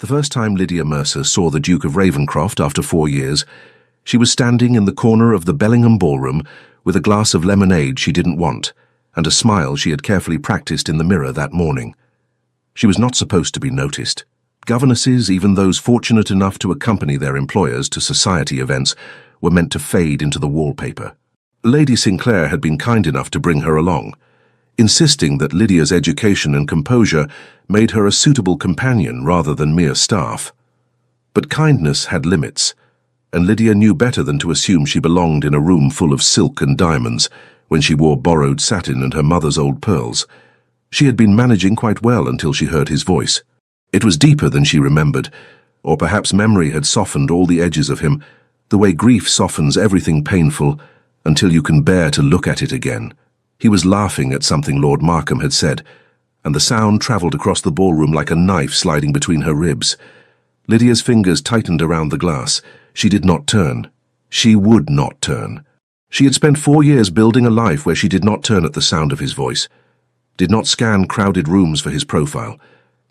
The first time Lydia Mercer saw the Duke of Ravenscroft after 4 years, she was standing in the corner of the Bellingham ballroom with a glass of lemonade she didn't want and a smile she had carefully practiced in the mirror that morning. She was not supposed to be noticed. Governesses, even those fortunate enough to accompany their employers to society events, were meant to fade into the wallpaper. Lady Sinclair had been kind enough to bring her along, insisting that Lydia's education and composure made her a suitable companion rather than mere staff. But kindness had limits, and Lydia knew better than to assume she belonged in a room full of silk and diamonds when she wore borrowed satin and her mother's old pearls. She had been managing quite well until she heard his voice. It was deeper than she remembered, or perhaps memory had softened all the edges of him, the way grief softens everything painful until you can bear to look at it again. He was laughing at something Lord Markham had said, and the sound travelled across the ballroom like a knife sliding between her ribs. Lydia's fingers tightened around the glass. She did not turn. She would not turn. She had spent 4 years building a life where she did not turn at the sound of his voice, did not scan crowded rooms for his profile,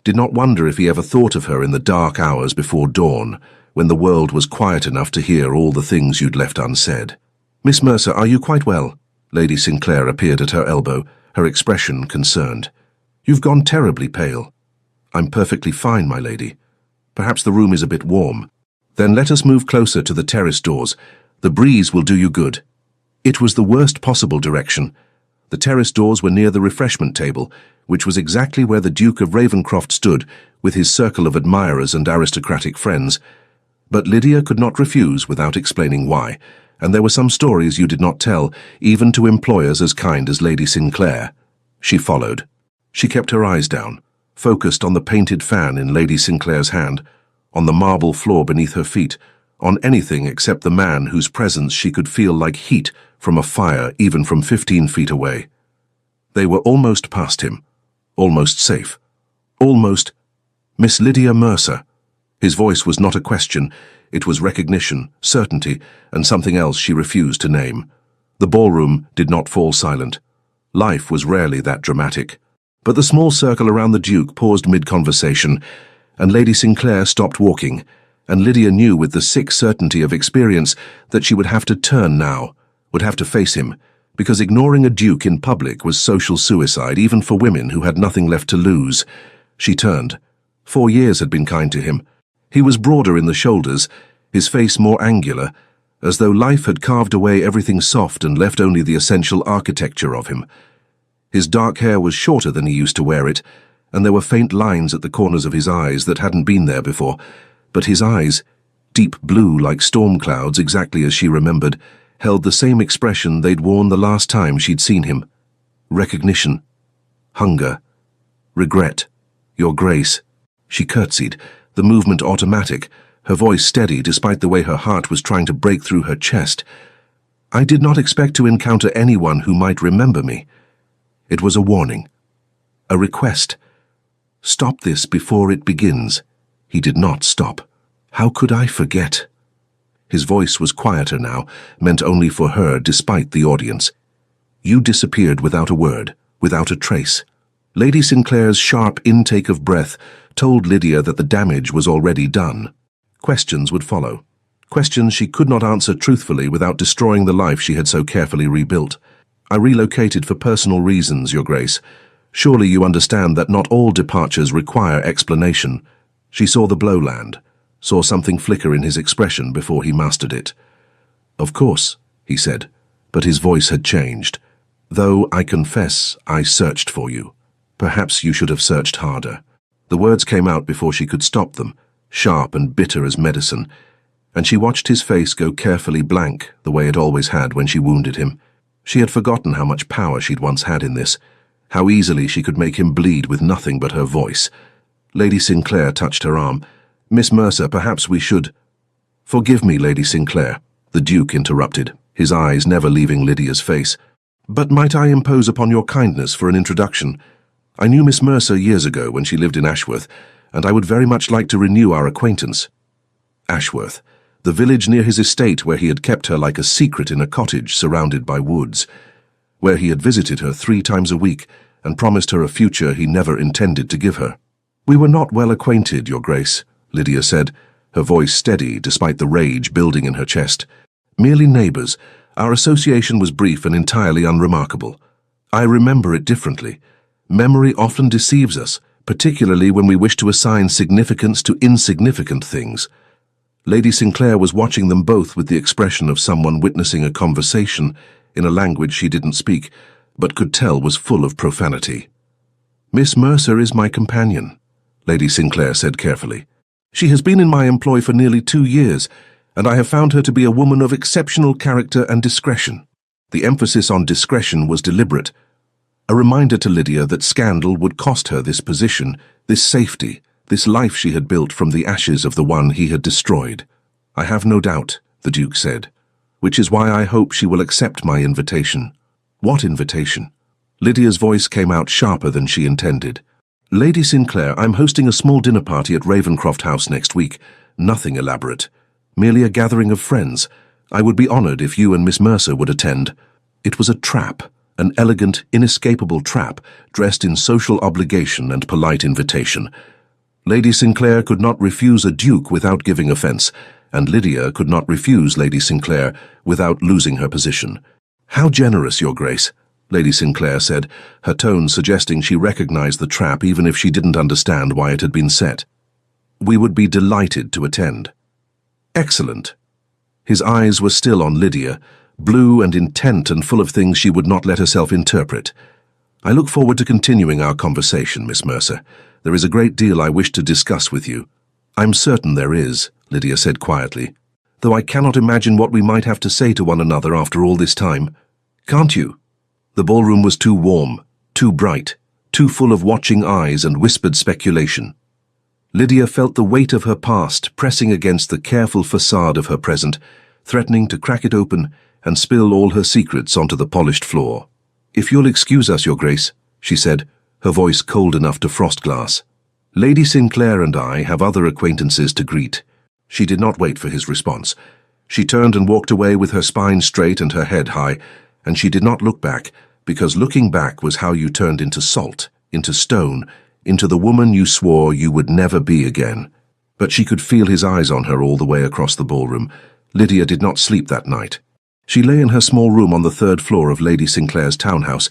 did not wonder if he ever thought of her in the dark hours before dawn, when the world was quiet enough to hear all the things you'd left unsaid. "Miss Mercer, are you quite well?" Lady Sinclair appeared at her elbow, her expression concerned. "You've gone terribly pale." "I'm perfectly fine, my lady. Perhaps the room is a bit warm. Then let us move closer to the terrace doors. The breeze will do you good." It was the worst possible direction. The terrace doors were near the refreshment table, which was exactly where the Duke of Ravenscroft stood with his circle of admirers and aristocratic friends. But Lydia could not refuse without explaining why, and there were some stories you did not tell, even to employers as kind as Lady Sinclair. She followed. She kept her eyes down, focused on the painted fan in Lady Sinclair's hand, on the marble floor beneath her feet, on anything except the man whose presence she could feel like heat from a fire even from 15 feet away. They were almost past him, almost safe, almost Miss Lydia Mercer. His voice was not a question, it was recognition, certainty, and something else she refused to name. The ballroom did not fall silent. Life was rarely that dramatic. But the small circle around the Duke paused mid-conversation, and Lady Sinclair stopped walking, and Lydia knew with the sick certainty of experience that she would have to turn now, would have to face him, because ignoring a duke in public was social suicide even for women who had nothing left to lose. She turned. 4 years had been kind to him. He was broader in the shoulders, his face more angular, as though life had carved away everything soft and left only the essential architecture of him. His dark hair was shorter than he used to wear it, and there were faint lines at the corners of his eyes that hadn't been there before, but his eyes, deep blue like storm clouds exactly as she remembered, held the same expression they'd worn the last time she'd seen him. Recognition. Hunger. Regret. Your Grace. She curtsied, the movement automatic, her voice steady despite the way her heart was trying to break through her chest. "I did not expect to encounter anyone who might remember me." It was a warning. A request. "Stop this before it begins." He did not stop. "How could I forget?" His voice was quieter now, meant only for her despite the audience. "You disappeared without a word, without a trace." Lady Sinclair's sharp intake of breath told Lydia that the damage was already done. Questions would follow. Questions she could not answer truthfully without destroying the life she had so carefully rebuilt. "I relocated for personal reasons, Your Grace. Surely you understand that not all departures require explanation." She saw the blow land, saw something flicker in his expression before he mastered it. "Of course," he said, but his voice had changed. "Though I confess I searched for you. Perhaps you should have searched harder." The words came out before she could stop them, sharp and bitter as medicine, and she watched his face go carefully blank the way it always had when she wounded him. She had forgotten how much power she'd once had in this, how easily she could make him bleed with nothing but her voice. Lady Sinclair touched her arm. "Miss Mercer, perhaps we should—" "Forgive me, Lady Sinclair," the Duke interrupted, his eyes never leaving Lydia's face. "But might I impose upon your kindness for an introduction? I knew Miss Mercer years ago when she lived in Ashworth, and I would very much like to renew our acquaintance." Ashworth, the village near his estate where he had kept her like a secret in a cottage surrounded by woods, where he had visited her 3 times a week and promised her a future he never intended to give her. "We were not well acquainted, Your Grace," Lydia said, her voice steady despite the rage building in her chest. Merely neighbours. Our association was brief and entirely unremarkable. I remember it differently. Memory often deceives us, particularly when we wish to assign significance to insignificant things. Lady Sinclair was watching them both with the expression of someone witnessing a conversation in a language she didn't speak, but could tell was full of profanity. "Miss Mercer is my companion," Lady Sinclair said carefully. "She has been in my employ for nearly 2 years, and I have found her to be a woman of exceptional character and discretion." The emphasis on discretion was deliberate, a reminder to Lydia that scandal would cost her this position, this safety, this life she had built from the ashes of the one he had destroyed. "I have no doubt," the Duke said, "which is why I hope she will accept my invitation." "What invitation?" Lydia's voice came out sharper than she intended. "Lady Sinclair, I'm hosting a small dinner party at Ravencroft House next week. Nothing elaborate. Merely a gathering of friends. I would be honoured if you and Miss Mercer would attend." It was a trap, an elegant, inescapable trap, dressed in social obligation and polite invitation. Lady Sinclair could not refuse a duke without giving offence, and Lydia could not refuse Lady Sinclair without losing her position. "How generous, Your Grace," Lady Sinclair said, her tone suggesting she recognized the trap even if she didn't understand why it had been set. "We would be delighted to attend." "Excellent." His eyes were still on Lydia, blue and intent and full of things she would not let herself interpret. "I look forward to continuing our conversation, Miss Mercer. There is a great deal I wish to discuss with you." "I'm certain there is," Lydia said quietly, "though I cannot imagine what we might have to say to one another after all this time. Can't you?" The ballroom was too warm, too bright, too full of watching eyes and whispered speculation. Lydia felt the weight of her past pressing against the careful facade of her present, threatening to crack it open and spill all her secrets onto the polished floor. "If you'll excuse us, Your Grace," she said, her voice cold enough to frost glass. "Lady Sinclair and I have other acquaintances to greet." She did not wait for his response. She turned and walked away with her spine straight and her head high, and she did not look back, because looking back was how you turned into salt, into stone, into the woman you swore you would never be again. But she could feel his eyes on her all the way across the ballroom. Lydia did not sleep that night. She lay in her small room on the 3rd floor of Lady Sinclair's townhouse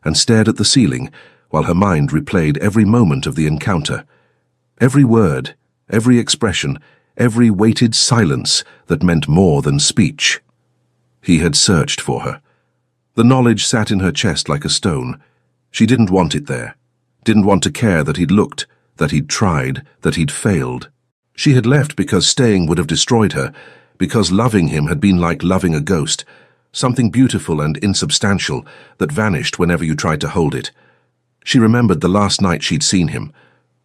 and stared at the ceiling while her mind replayed every moment of the encounter. Every word, every expression, every weighted silence that meant more than speech. He had searched for her. The knowledge sat in her chest like a stone. She didn't want it there. Didn't want to care that he'd looked, that he'd tried, that he'd failed. She had left because staying would have destroyed her, because loving him had been like loving a ghost, something beautiful and insubstantial that vanished whenever you tried to hold it. She remembered the last night she'd seen him,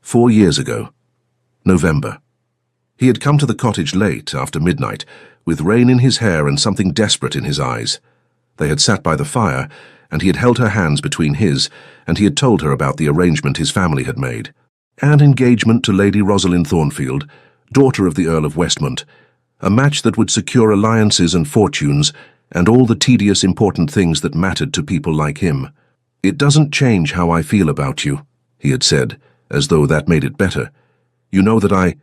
4 years ago. November. He had come to the cottage late, after midnight, with rain in his hair and something desperate in his eyes. They had sat by the fire, and he had held her hands between his, and he had told her about the arrangement his family had made. An engagement to Lady Rosalind Thornfield, daughter of the Earl of Westmont, a match that would secure alliances and fortunes, and all the tedious important things that mattered to people like him. "It doesn't change how I feel about you," he had said, as though that made it better. "You know that I—"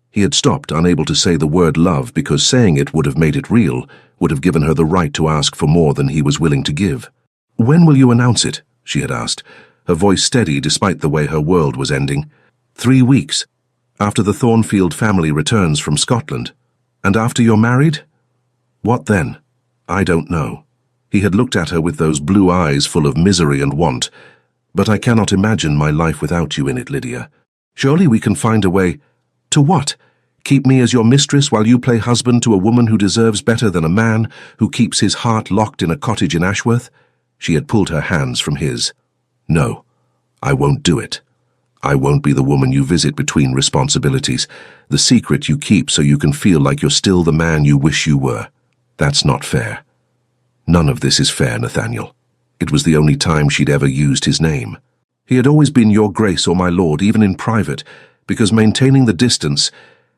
He had stopped, unable to say the word love, because saying it would have made it real, would have given her the right to ask for more than he was willing to give. "When will you announce it?" she had asked, her voice steady despite the way her world was ending. 3 weeks. After the Thornfield family returns from Scotland. And after you're married? What then? I don't know. He had looked at her with those blue eyes full of misery and want. "But I cannot imagine my life without you in it, Lydia. Surely we can find a way—" "To what? Keep me as your mistress while you play husband to a woman who deserves better than a man who keeps his heart locked in a cottage in Ashworth?" She had pulled her hands from his. "No, I won't do it. I won't be the woman you visit between responsibilities, the secret you keep so you can feel like you're still the man you wish you were. That's not fair. None of this is fair, Nathaniel." It was the only time she'd ever used his name. He had always been Your Grace or my Lord, even in private, because maintaining the distance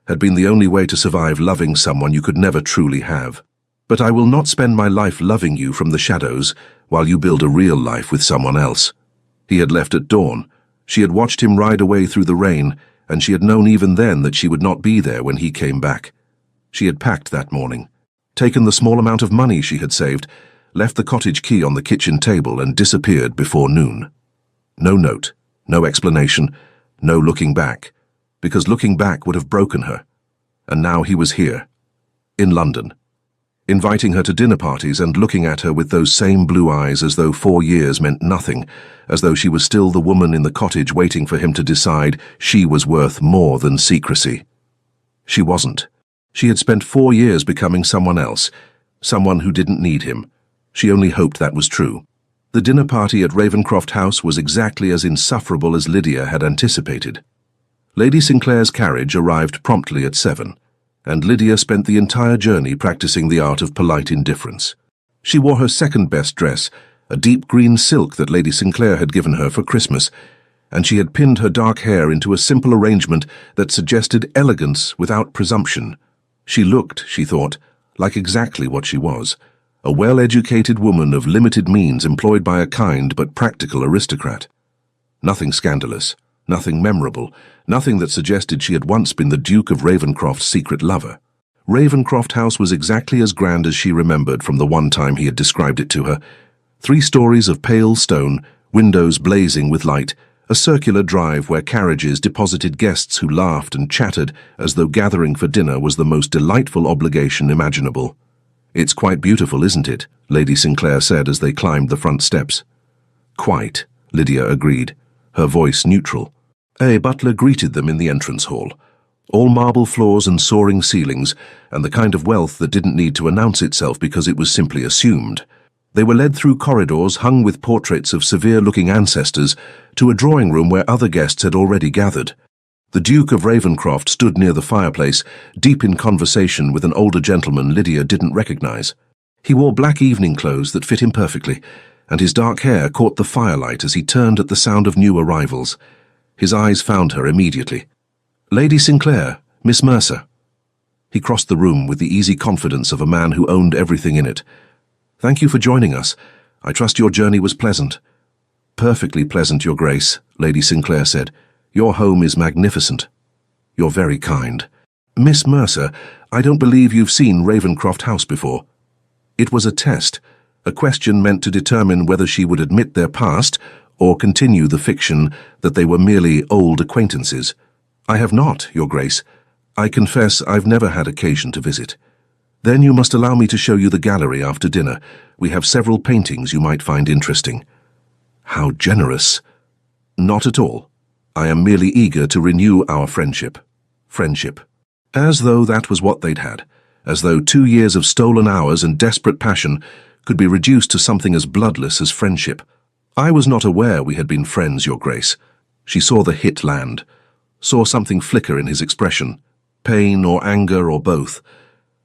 had been the only way to survive loving someone you could never truly have. "But I will not spend my life loving you from the shadows while you build a real life with someone else." He had left at dawn. She had watched him ride away through the rain, and she had known even then that she would not be there when he came back. She had packed that morning, taken the small amount of money she had saved, left the cottage key on the kitchen table and disappeared before noon. No note, no explanation, no looking back, because looking back would have broken her. And now he was here, in London, inviting her to dinner parties and looking at her with those same blue eyes as though 4 years meant nothing, as though she was still the woman in the cottage waiting for him to decide she was worth more than secrecy. She wasn't. She had spent 4 years becoming someone else, someone who didn't need him. She only hoped that was true. The dinner party at Ravenscroft House was exactly as insufferable as Lydia had anticipated. Lady Sinclair's carriage arrived promptly at 7, and Lydia spent the entire journey practicing the art of polite indifference. She wore her second-best dress, a deep green silk that Lady Sinclair had given her for Christmas, and she had pinned her dark hair into a simple arrangement that suggested elegance without presumption. She looked, she thought, like exactly what she was, a well-educated woman of limited means employed by a kind but practical aristocrat. Nothing scandalous, nothing memorable, nothing that suggested she had once been the Duke of Ravenscroft's secret lover. Ravenscroft House was exactly as grand as she remembered from the one time he had described it to her. 3 stories of pale stone, windows blazing with light, a circular drive where carriages deposited guests who laughed and chattered as though gathering for dinner was the most delightful obligation imaginable. "It's quite beautiful, isn't it?" Lady Sinclair said as they climbed the front steps. "Quite," Lydia agreed, her voice neutral. A butler greeted them in the entrance hall. All marble floors and soaring ceilings, and the kind of wealth that didn't need to announce itself because it was simply assumed. They were led through corridors hung with portraits of severe-looking ancestors to a drawing room where other guests had already gathered. The Duke of Ravenscroft stood near the fireplace, deep in conversation with an older gentleman Lydia didn't recognize. He wore black evening clothes that fit him perfectly, and his dark hair caught the firelight as he turned at the sound of new arrivals. His eyes found her immediately. "Lady Sinclair, Miss Mercer." He crossed the room with the easy confidence of a man who owned everything in it. "Thank you for joining us. I trust your journey was pleasant." "Perfectly pleasant, Your Grace," Lady Sinclair said. "Your home is magnificent." "You're very kind." "Miss Mercer, I don't believe you've seen Ravenscroft House before." It was a test, a question meant to determine whether she would admit their past or continue the fiction that they were merely old acquaintances. "I have not, Your Grace. I confess I've never had occasion to visit." "Then you must allow me to show you the gallery after dinner. We have several paintings you might find interesting." "How generous." "Not at all. I am merely eager to renew our friendship." Friendship. As though that was what they'd had. As though 2 years of stolen hours and desperate passion could be reduced to something as bloodless as friendship. "I was not aware we had been friends, Your Grace." She saw the hit land, saw something flicker in his expression, pain or anger or both.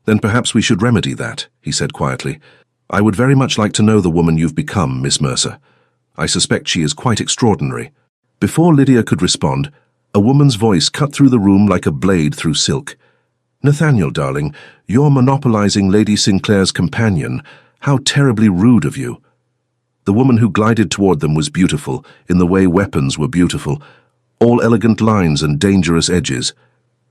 "Then perhaps we should remedy that," he said quietly. "I would very much like to know the woman you've become, Miss Mercer. I suspect she is quite extraordinary." Before Lydia could respond, a woman's voice cut through the room like a blade through silk. "Nathaniel, darling, you're monopolizing Lady Sinclair's companion. How terribly rude of you." The woman who glided toward them was beautiful, in the way weapons were beautiful, all elegant lines and dangerous edges.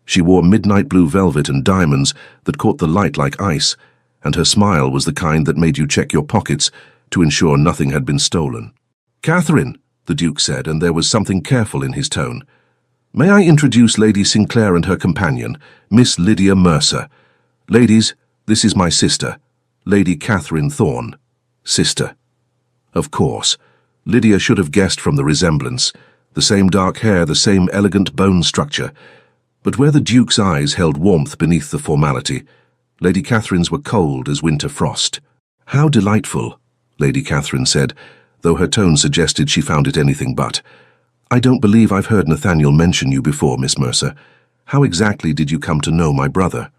She wore midnight blue velvet and diamonds that caught the light like ice, and her smile was the kind that made you check your pockets to ensure nothing had been stolen. "Catherine," the Duke said, and there was something careful in his tone. "May I introduce Lady Sinclair and her companion, Miss Lydia Mercer. Ladies, this is my sister, Lady Catherine Thorne." Sister. Of course. Lydia should have guessed from the resemblance. The same dark hair, the same elegant bone structure. But where the Duke's eyes held warmth beneath the formality, Lady Catherine's were cold as winter frost. "How delightful," Lady Catherine said, though her tone suggested she found it anything but. "I don't believe I've heard Nathaniel mention you before, Miss Mercer. How exactly did you come to know my brother?"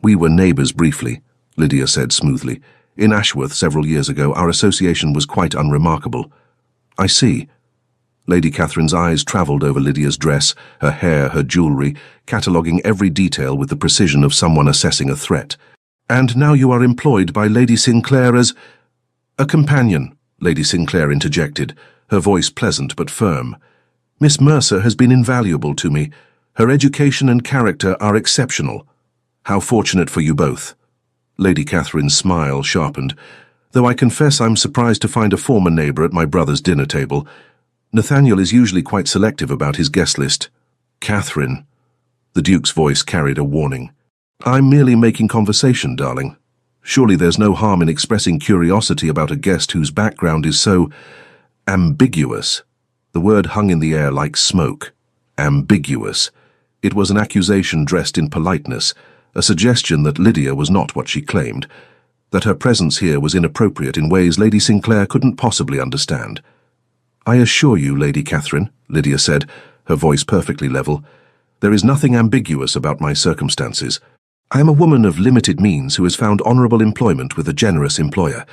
"We were neighbours briefly," Lydia said smoothly. "In Ashworth several years ago, our association was quite unremarkable." "I see." Lady Catherine's eyes travelled over Lydia's dress, her hair, her jewellery, cataloguing every detail with the precision of someone assessing a threat. "And now you are employed by Lady Sinclair as—" "A companion," Lady Sinclair interjected, her voice pleasant but firm. "Miss Mercer has been invaluable to me. Her education and character are exceptional. How fortunate for you both." Lady Catherine's smile sharpened. "Though I confess I'm surprised to find a former neighbour at my brother's dinner table. Nathaniel is usually quite selective about his guest list." "Catherine." The Duke's voice carried a warning. "I'm merely making conversation, darling. Surely there's no harm in expressing curiosity about a guest whose background is so ambiguous." The word hung in the air like smoke. Ambiguous. It was an accusation dressed in politeness, a suggestion that Lydia was not what she claimed, that her presence here was inappropriate in ways Lady Sinclair couldn't possibly understand. "I assure you, Lady Catherine," Lydia said, her voice perfectly level, "there is nothing ambiguous about my circumstances. I am a woman of limited means who has found honourable employment with a generous employer.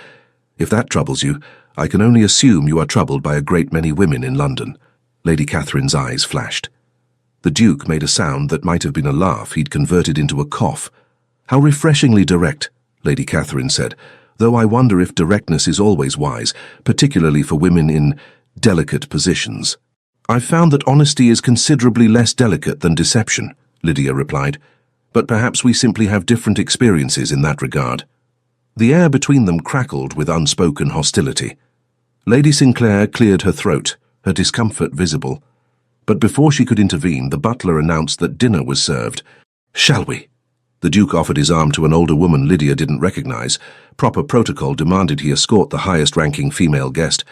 If that troubles you, I can only assume you are troubled by a great many women in London." Lady Catherine's eyes flashed. The Duke made a sound that might have been a laugh he'd converted into a cough. "How refreshingly direct," Lady Catherine said, "though I wonder if directness is always wise, particularly for women in delicate positions." "I've found that honesty is considerably less delicate than deception," Lydia replied, "but perhaps we simply have different experiences in that regard." The air between them crackled with unspoken hostility. Lady Sinclair cleared her throat, her discomfort visible. But before she could intervene, the butler announced that dinner was served. "Shall we?" The Duke offered his arm to an older woman Lydia didn't recognize. Proper protocol demanded he escort the highest-ranking female guest,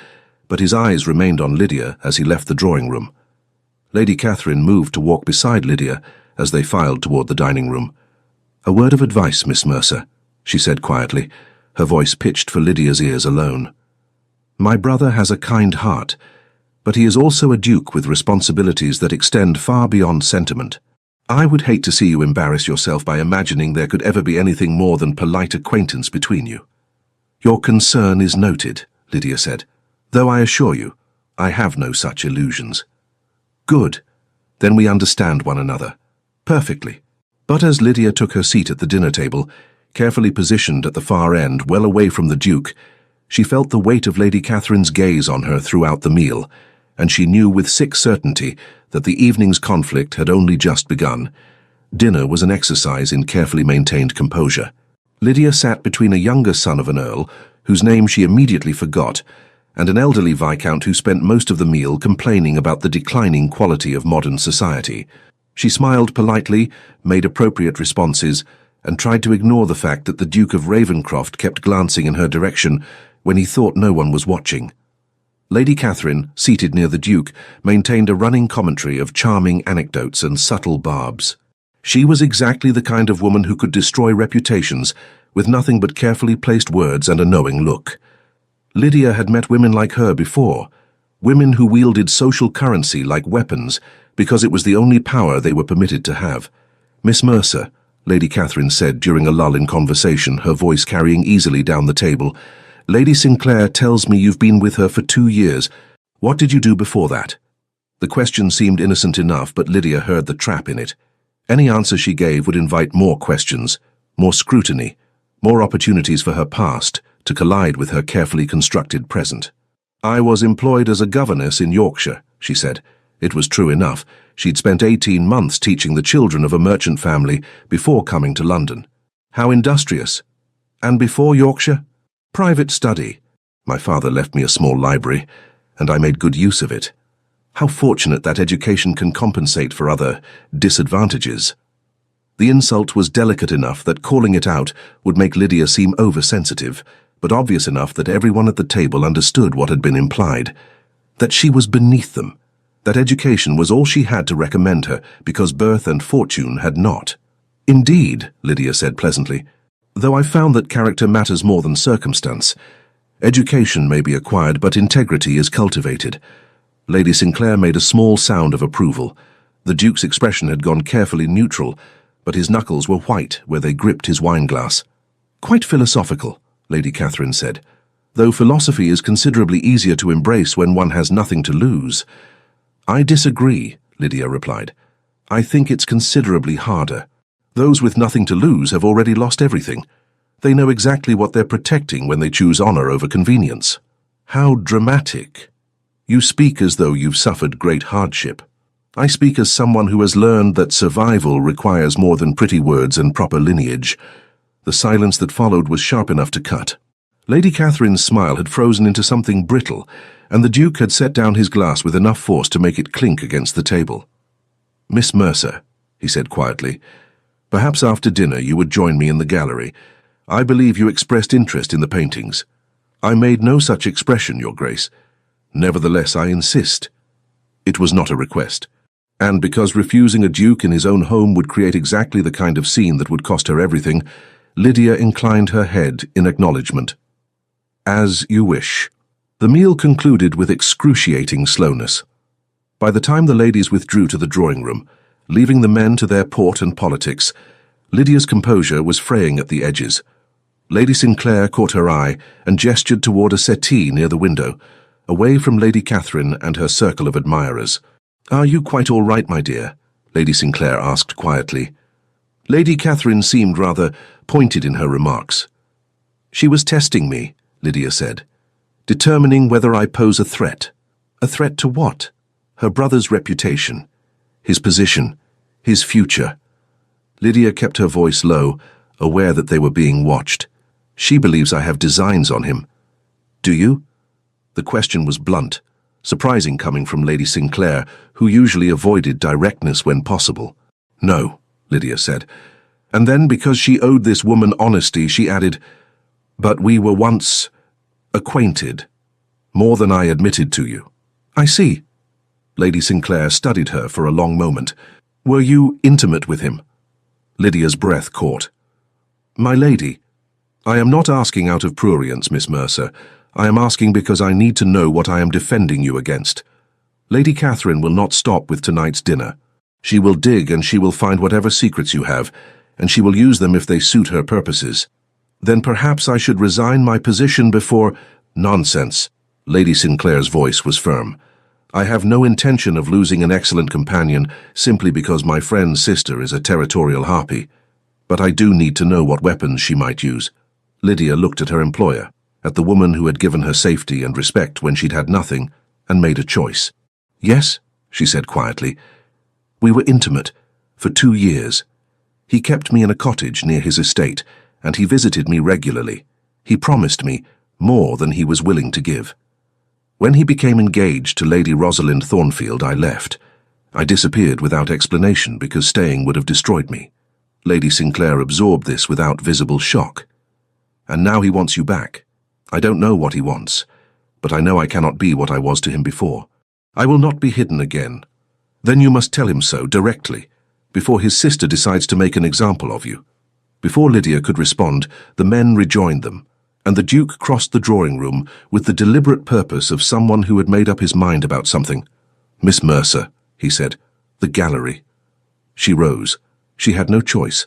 but his eyes remained on Lydia as he left the drawing room. Lady Catherine moved to walk beside Lydia as they filed toward the dining room. "A word of advice, Miss Mercer," she said quietly, her voice pitched for Lydia's ears alone. "My brother has a kind heart, but he is also a duke with responsibilities that extend far beyond sentiment. I would hate to see you embarrass yourself by imagining there could ever be anything more than polite acquaintance between you." "Your concern is noted," Lydia said, "though I assure you, I have no such illusions." "Good. Then we understand one another. Perfectly." But as Lydia took her seat at the dinner table, carefully positioned at the far end, well away from the Duke, she felt the weight of Lady Catherine's gaze on her throughout the meal, and she knew with sick certainty that the evening's conflict had only just begun. Dinner was an exercise in carefully maintained composure. Lydia sat between a younger son of an earl, whose name she immediately forgot, and an elderly viscount who spent most of the meal complaining about the declining quality of modern society. She smiled politely, made appropriate responses, and tried to ignore the fact that the Duke of Ravenscroft kept glancing in her direction when he thought no one was watching. Lady Catherine, seated near the Duke, maintained a running commentary of charming anecdotes and subtle barbs. She was exactly the kind of woman who could destroy reputations with nothing but carefully placed words and a knowing look. Lydia had met women like her before, women who wielded social currency like weapons because it was the only power they were permitted to have. "Miss Mercer," Lady Catherine said during a lull in conversation, her voice carrying easily down the table, "Lady Sinclair tells me you've been with her for 2 years. What did you do before that?" The question seemed innocent enough, but Lydia heard the trap in it. Any answer she gave would invite more questions, more scrutiny, more opportunities for her past to collide with her carefully constructed present. "I was employed as a governess in Yorkshire," she said. It was true enough. She'd spent 18 months teaching the children of a merchant family before coming to London. "How industrious. And before Yorkshire?" "Private study. My father left me a small library, and I made good use of it. How fortunate that education can compensate for other disadvantages." The insult was delicate enough that calling it out would make Lydia seem oversensitive, but obvious enough that everyone at the table understood what had been implied, that she was beneath them, that education was all she had to recommend her because birth and fortune had not. "Indeed," Lydia said pleasantly, "though I've found that character matters more than circumstance. Education may be acquired, but integrity is cultivated." Lady Sinclair made a small sound of approval. The Duke's expression had gone carefully neutral, but his knuckles were white where they gripped his wineglass. "Quite philosophical," Lady Catherine said, "though philosophy is considerably easier to embrace when one has nothing to lose." "I disagree," Lydia replied. "I think it's considerably harder. Those with nothing to lose have already lost everything. They know exactly what they're protecting when they choose honor over convenience." "How dramatic. You speak as though you've suffered great hardship." I speak as someone who has learned that survival requires more than pretty words and proper lineage. The silence that followed was sharp enough to cut. Lady Catherine's smile had frozen into something brittle, and the Duke had set down his glass with enough force to make it clink against the table. "Miss Mercer," he said quietly, "perhaps after dinner you would join me in the gallery. I believe you expressed interest in the paintings." "I made no such expression, Your Grace. Nevertheless, I insist." It was not a request. And because refusing a duke in his own home would create exactly the kind of scene that would cost her everything, Lydia inclined her head in acknowledgement. "As you wish." The meal concluded with excruciating slowness. By the time the ladies withdrew to the drawing room, leaving the men to their port and politics, Lydia's composure was fraying at the edges. Lady Sinclair caught her eye and gestured toward a settee near the window, away from Lady Catherine and her circle of admirers. "Are you quite all right, my dear?" Lady Sinclair asked quietly. Lady Catherine seemed rather pointed in her remarks. "She was testing me," Lydia said, "determining whether I pose a threat." "A threat to what?" "Her brother's reputation, his position, his future." Lydia kept her voice low, aware that they were being watched. "She believes I have designs on him." "Do you?" The question was blunt, surprising coming from Lady Sinclair, who usually avoided directness when possible. "No," Lydia said. And then, because she owed this woman honesty, she added, "But we were once acquainted, more than I admitted to you." "I see." Lady Sinclair studied her for a long moment. "Were you intimate with him?" Lydia's breath caught. "My lady, I am not asking out of prurience, Miss Mercer. I am asking because I need to know what I am defending you against. Lady Catherine will not stop with tonight's dinner. She will dig and she will find whatever secrets you have, and she will use them if they suit her purposes. Then perhaps I should resign my position before—" "Nonsense." Lady Sinclair's voice was firm. "I have no intention of losing an excellent companion simply because my friend's sister is a territorial harpy. But I do need to know what weapons she might use." Lydia looked at her employer, at the woman who had given her safety and respect when she'd had nothing, and made a choice. "Yes," she said quietly. "We were intimate for 2 years. He kept me in a cottage near his estate, and he visited me regularly. He promised me more than he was willing to give. When he became engaged to Lady Rosalind Thornfield, I left. I disappeared without explanation because staying would have destroyed me." Lady Sinclair absorbed this without visible shock. "And now he wants you back. I don't know what he wants, but I know I cannot be what I was to him before. I will not be hidden again. Then you must tell him so directly, before his sister decides to make an example of you." Before Lydia could respond, the men rejoined them, and the Duke crossed the drawing room with the deliberate purpose of someone who had made up his mind about something. "Miss Mercer," he said, "the gallery." She rose. She had no choice.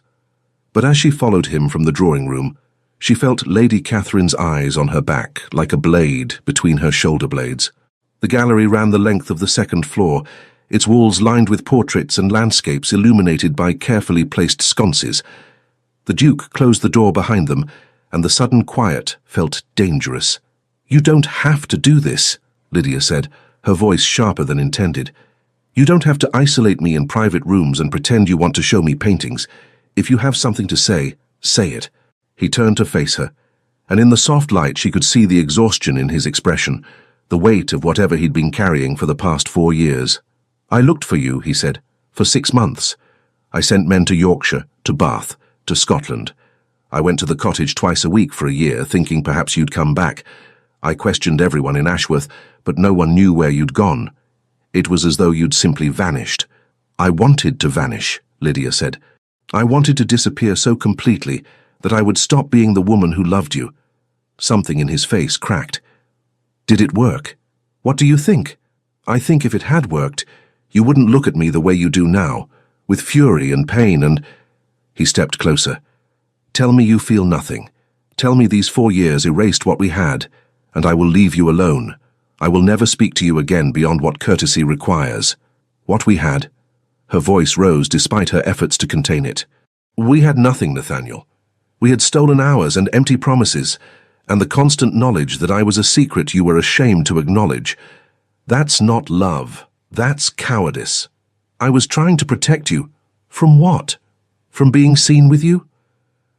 But as she followed him from the drawing room, she felt Lady Catherine's eyes on her back like a blade between her shoulder blades. The gallery ran the length of the second floor, its walls lined with portraits and landscapes illuminated by carefully placed sconces. The Duke closed the door behind them, and the sudden quiet felt dangerous. "You don't have to do this," Lydia said, her voice sharper than intended. "You don't have to isolate me in private rooms and pretend you want to show me paintings. If you have something to say, say it." He turned to face her, and in the soft light she could see the exhaustion in his expression, the weight of whatever he'd been carrying for the past 4 years. "I looked for you," he said, "for 6 months. I sent men to Yorkshire, to Bath, to Scotland. I went to the cottage twice a week for a year, thinking perhaps you'd come back. I questioned everyone in Ashworth, but no one knew where you'd gone. It was as though you'd simply vanished." "I wanted to vanish," Lydia said. "I wanted to disappear so completely that I would stop being the woman who loved you." Something in his face cracked. "Did it work? What do you think?" "I think if it had worked, you wouldn't look at me the way you do now, with fury and pain and—" He stepped closer. "Tell me you feel nothing. Tell me these 4 years erased what we had, and I will leave you alone. I will never speak to you again beyond what courtesy requires. What we had." Her voice rose despite her efforts to contain it. "We had nothing, Nathaniel. We had stolen hours and empty promises, and the constant knowledge that I was a secret you were ashamed to acknowledge. That's not love. That's cowardice." I was trying to protect you. From what? From being seen with you?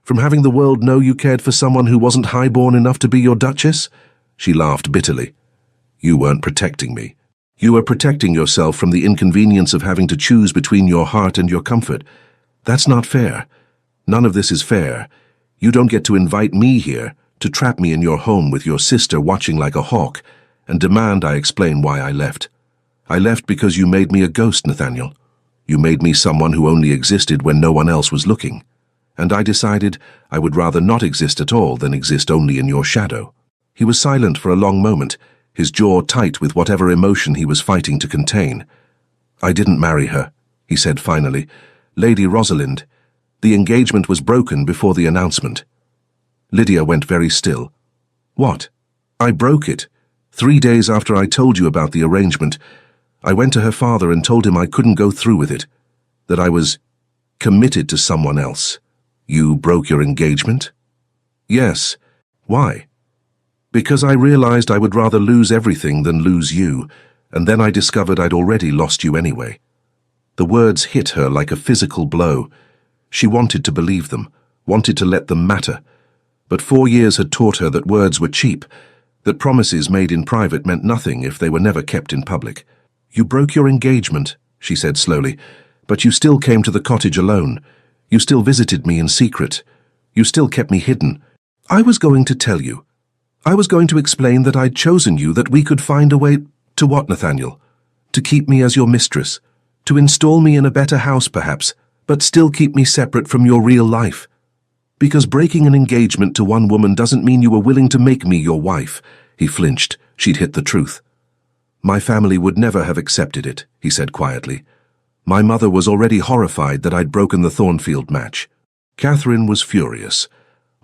From having the world know you cared for someone who wasn't highborn enough to be your duchess? She laughed bitterly. You weren't protecting me. You were protecting yourself from the inconvenience of having to choose between your heart and your comfort. That's not fair. None of this is fair. You don't get to invite me here, to trap me in your home with your sister watching like a hawk, and demand I explain why I left. I left because you made me a ghost, Nathaniel. You made me someone who only existed when no one else was looking. And I decided I would rather not exist at all than exist only in your shadow. He was silent for a long moment, his jaw tight with whatever emotion he was fighting to contain. I didn't marry her, he said finally. Lady Rosalind. The engagement was broken before the announcement. Lydia went very still. What? I broke it. 3 days after I told you about the arrangement, I went to her father and told him I couldn't go through with it, that I was committed to someone else. You broke your engagement? Yes. Why? Because I realized I would rather lose everything than lose you, and then I discovered I'd already lost you anyway. The words hit her like a physical blow. She wanted to believe them, wanted to let them matter. But 4 years had taught her that words were cheap, that promises made in private meant nothing if they were never kept in public. You broke your engagement, she said slowly, but you still came to the cottage alone. You still visited me in secret. You still kept me hidden. I was going to tell you. I was going to explain that I'd chosen you, that we could find a way to what, Nathaniel? To keep me as your mistress, to install me in a better house perhaps, but still keep me separate from your real life. Because breaking an engagement to one woman doesn't mean you were willing to make me your wife. He flinched. She'd hit the truth. My family would never have accepted it, he said quietly. My mother was already horrified that I'd broken the Thornfield match. Catherine was furious.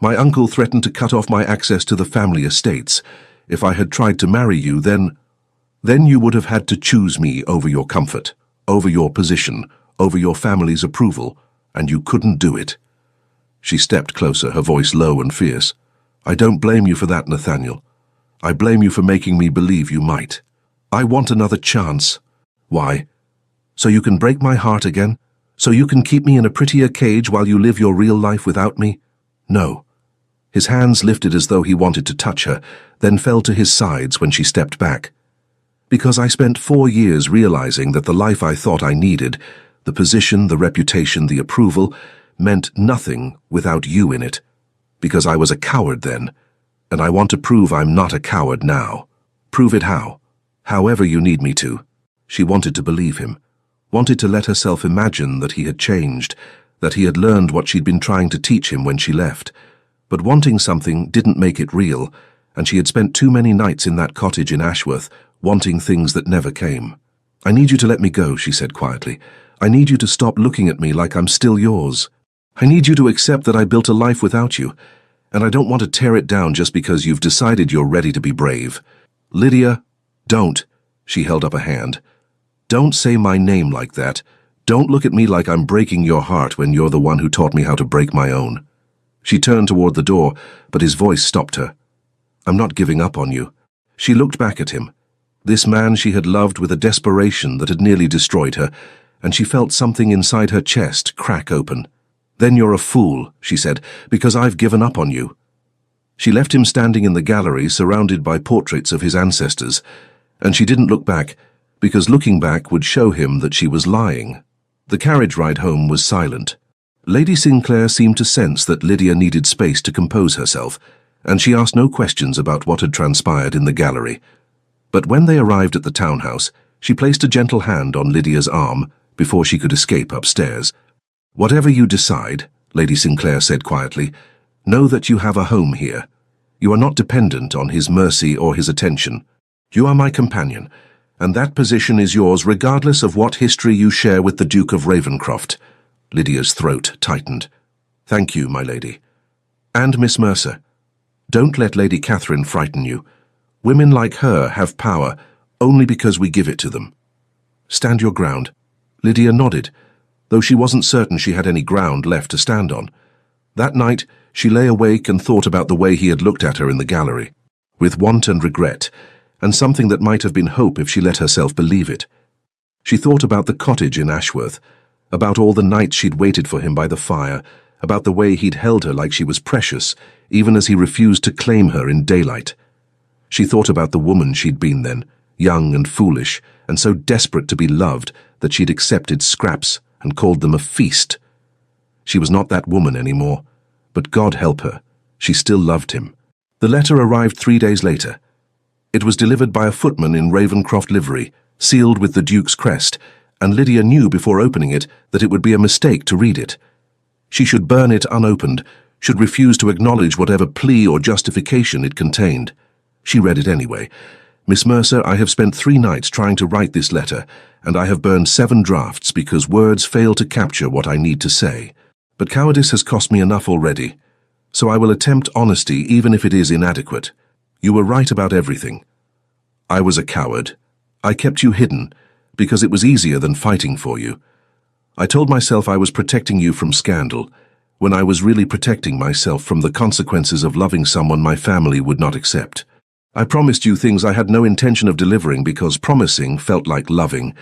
My uncle threatened to cut off my access to the family estates. If I had tried to marry you, then you would have had to choose me over your comfort, over your position, over your family's approval, and you couldn't do it. She stepped closer, her voice low and fierce. I don't blame you for that, Nathaniel. I blame you for making me believe you might. I want another chance. Why? So you can break my heart again? So you can keep me in a prettier cage while you live your real life without me? No. His hands lifted as though he wanted to touch her, then fell to his sides when she stepped back. Because I spent 4 years realizing that the life I thought I needed, the position, the reputation, the approval, meant nothing without you in it. Because I was a coward then, and I want to prove I'm not a coward now. Prove it how? However you need me to. She wanted to believe him, wanted to let herself imagine that he had changed, that he had learned what she'd been trying to teach him when she left. But wanting something didn't make it real, and she had spent too many nights in that cottage in Ashworth, wanting things that never came. I need you to let me go, she said quietly. I need you to stop looking at me like I'm still yours. I need you to accept that I built a life without you, and I don't want to tear it down just because you've decided you're ready to be brave. Lydia, don't. She held up a hand. Don't say my name like that. Don't look at me like I'm breaking your heart when you're the one who taught me how to break my own. She turned toward the door, but his voice stopped her. I'm not giving up on you. She looked back at him. This man she had loved with a desperation that had nearly destroyed her, and she felt something inside her chest crack open. Then you're a fool, she said, because I've given up on you. She left him standing in the gallery surrounded by portraits of his ancestors, and she didn't look back, because looking back would show him that she was lying. The carriage ride home was silent. Lady Sinclair seemed to sense that Lydia needed space to compose herself, and she asked no questions about what had transpired in the gallery. But when they arrived at the townhouse, she placed a gentle hand on Lydia's arm before she could escape upstairs. Whatever you decide, Lady Sinclair said quietly, know that you have a home here. You are not dependent on his mercy or his attention. You are my companion, and that position is yours regardless of what history you share with the Duke of Ravencroft. Lydia's throat tightened. Thank you, my lady. And Miss Mercer. Don't let Lady Catherine frighten you. Women like her have power only because we give it to them. Stand your ground. Lydia nodded, though she wasn't certain she had any ground left to stand on. That night, she lay awake and thought about the way he had looked at her in the gallery, with want and regret, and something that might have been hope if she let herself believe it. She thought about the cottage in Ashworth, about all the nights she'd waited for him by the fire, about the way he'd held her like she was precious, even as he refused to claim her in daylight. She thought about the woman she'd been then, young and foolish, and so desperate to be loved that she'd accepted scraps and called them a feast. She was not that woman anymore, but God help her, she still loved him. The letter arrived 3 days later. It was delivered by a footman in Ravencroft livery, sealed with the Duke's crest, and Lydia knew before opening it that it would be a mistake to read it. She should burn it unopened, should refuse to acknowledge whatever plea or justification it contained. She read it anyway. Miss Mercer, I have spent 3 nights trying to write this letter, and I have burned 7 drafts because words fail to capture what I need to say. But cowardice has cost me enough already, so I will attempt honesty even if it is inadequate. You were right about everything. I was a coward. I kept you hidden, because it was easier than fighting for you. I told myself I was protecting you from scandal, when I was really protecting myself from the consequences of loving someone my family would not accept. I promised you things I had no intention of delivering because promising felt like loving,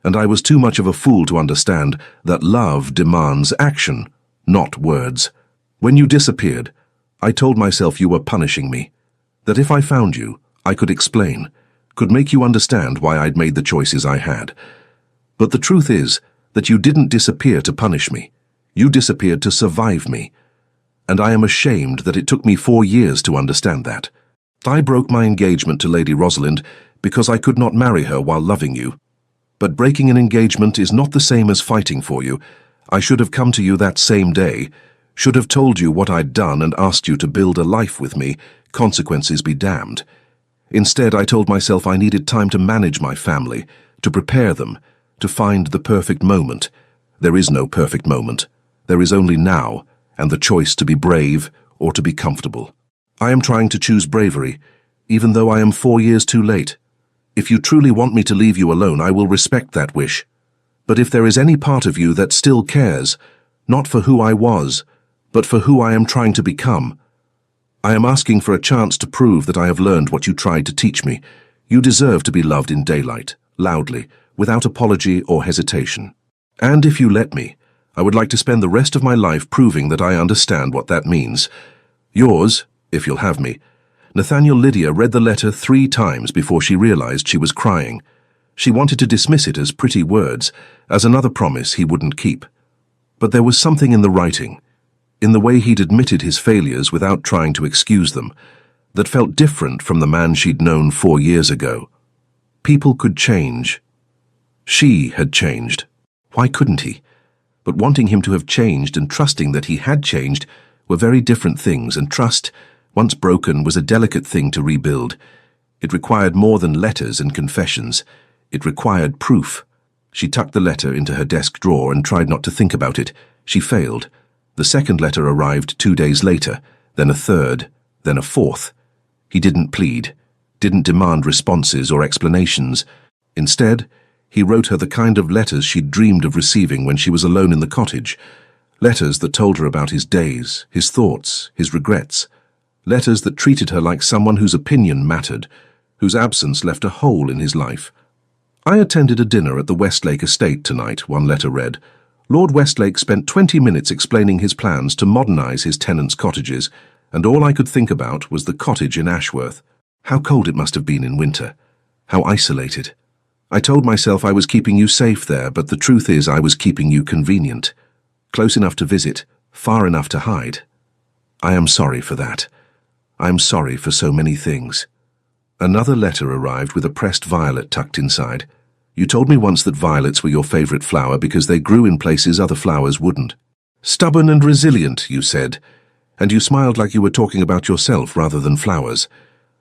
and I was too much of a fool to understand that love demands action, not words. When you disappeared, I told myself you were punishing me, that if I found you, I could explain, could make you understand why I'd made the choices I had. But the truth is that you didn't disappear to punish me. You disappeared to survive me. And I am ashamed that it took me 4 years to understand that. I broke my engagement to Lady Rosalind because I could not marry her while loving you. But breaking an engagement is not the same as fighting for you. I should have come to you that same day, should have told you what I'd done and asked you to build a life with me, consequences be damned. Instead, I told myself I needed time to manage my family, to prepare them, to find the perfect moment. There is no perfect moment. There is only now, and the choice to be brave or to be comfortable. I am trying to choose bravery, even though I am 4 years too late. If you truly want me to leave you alone, I will respect that wish. But if there is any part of you that still cares, not for who I was, but for who I am trying to become, I am asking for a chance to prove that I have learned what you tried to teach me. You deserve to be loved in daylight, loudly, without apology or hesitation. And if you let me, I would like to spend the rest of my life proving that I understand what that means. Yours, if you'll have me. Nathaniel. Lydia read the letter 3 times before she realized she was crying. She wanted to dismiss it as pretty words, as another promise he wouldn't keep. But there was something in the writing, in the way he'd admitted his failures without trying to excuse them, that felt different from the man she'd known 4 years ago. People could change. She had changed. Why couldn't he? But wanting him to have changed and trusting that he had changed were very different things, and trust, once broken, was a delicate thing to rebuild. It required more than letters and confessions. It required proof. She tucked the letter into her desk drawer and tried not to think about it. She failed. The second letter arrived 2 days later, then a third, then a fourth. He didn't plead, didn't demand responses or explanations. Instead, he wrote her the kind of letters she'd dreamed of receiving when she was alone in the cottage. Letters that told her about his days, his thoughts, his regrets. Letters that treated her like someone whose opinion mattered, whose absence left a hole in his life. I attended a dinner at the Westlake estate tonight, one letter read. Lord Westlake spent 20 minutes explaining his plans to modernize his tenants' cottages, and all I could think about was the cottage in Ashworth. How cold it must have been in winter. How isolated. I told myself I was keeping you safe there, but the truth is I was keeping you convenient. Close enough to visit, far enough to hide. I am sorry for that. I am sorry for so many things. Another letter arrived with a pressed violet tucked inside. You told me once that violets were your favorite flower because they grew in places other flowers wouldn't. Stubborn and resilient, you said, and you smiled like you were talking about yourself rather than flowers.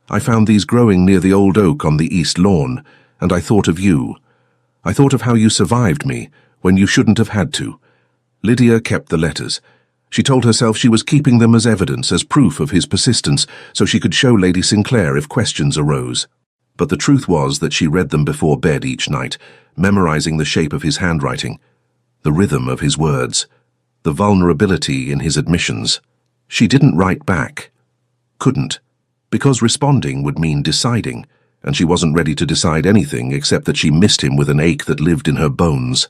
I found these growing near the old oak on the east lawn, and I thought of you. I thought of how you survived me when you shouldn't have had to. Lydia kept the letters. She told herself she was keeping them as evidence, as proof of his persistence, so she could show Lady Sinclair if questions arose. But the truth was that she read them before bed each night, memorizing the shape of his handwriting, the rhythm of his words, the vulnerability in his admissions. She didn't write back. Couldn't, because responding would mean deciding, and she wasn't ready to decide anything except that she missed him with an ache that lived in her bones.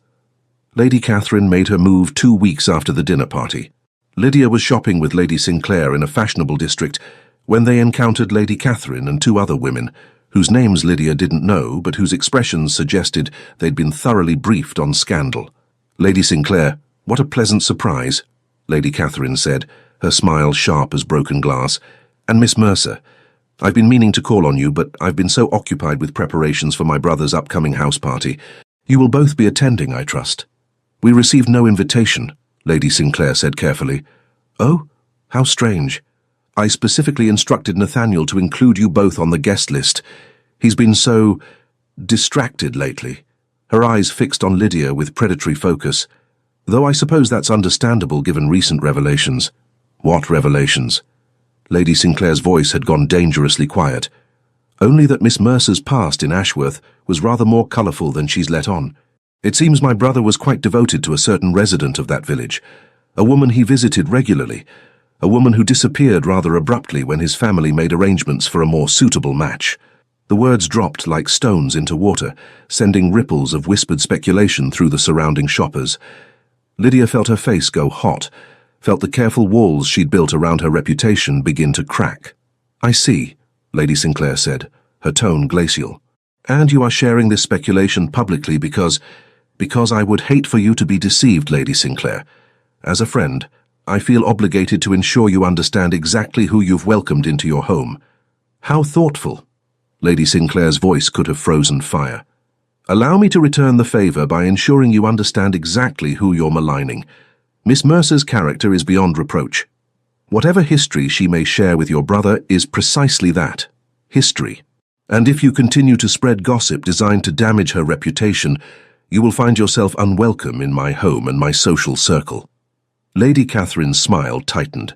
Lady Catherine made her move 2 weeks after the dinner party. Lydia was shopping with Lady Sinclair in a fashionable district when they encountered Lady Catherine and 2 other women, whose names Lydia didn't know but whose expressions suggested they'd been thoroughly briefed on scandal. "Lady Sinclair, what a pleasant surprise," Lady Catherine said, her smile sharp as broken glass. "And Miss Mercer, I've been meaning to call on you, but I've been so occupied with preparations for my brother's upcoming house party. You will both be attending, I trust." "We received no invitation," Lady Sinclair said carefully. "Oh, how strange. I specifically instructed Nathaniel to include you both on the guest list. He's been so distracted lately," her eyes fixed on Lydia with predatory focus. "Though I suppose that's understandable given recent revelations." "What revelations?" Lady Sinclair's voice had gone dangerously quiet. "Only that Miss Mercer's past in Ashworth was rather more colourful than she's let on. It seems my brother was quite devoted to a certain resident of that village, a woman he visited regularly, a woman who disappeared rather abruptly when his family made arrangements for a more suitable match." The words dropped like stones into water, sending ripples of whispered speculation through the surrounding shoppers. Lydia felt her face go hot, felt the careful walls she'd built around her reputation begin to crack. "I see," Lady Sinclair said, her tone glacial. "And you are sharing this speculation publicly because I would hate for you to be deceived, Lady Sinclair. As a friend, I feel obligated to ensure you understand exactly who you've welcomed into your home." "How thoughtful." Lady Sinclair's voice could have frozen fire. "Allow me to return the favour by ensuring you understand exactly who you're maligning. Miss Mercer's character is beyond reproach. Whatever history she may share with your brother is precisely that, history. And if you continue to spread gossip designed to damage her reputation, you will find yourself unwelcome in my home and my social circle." Lady Catherine's smile tightened.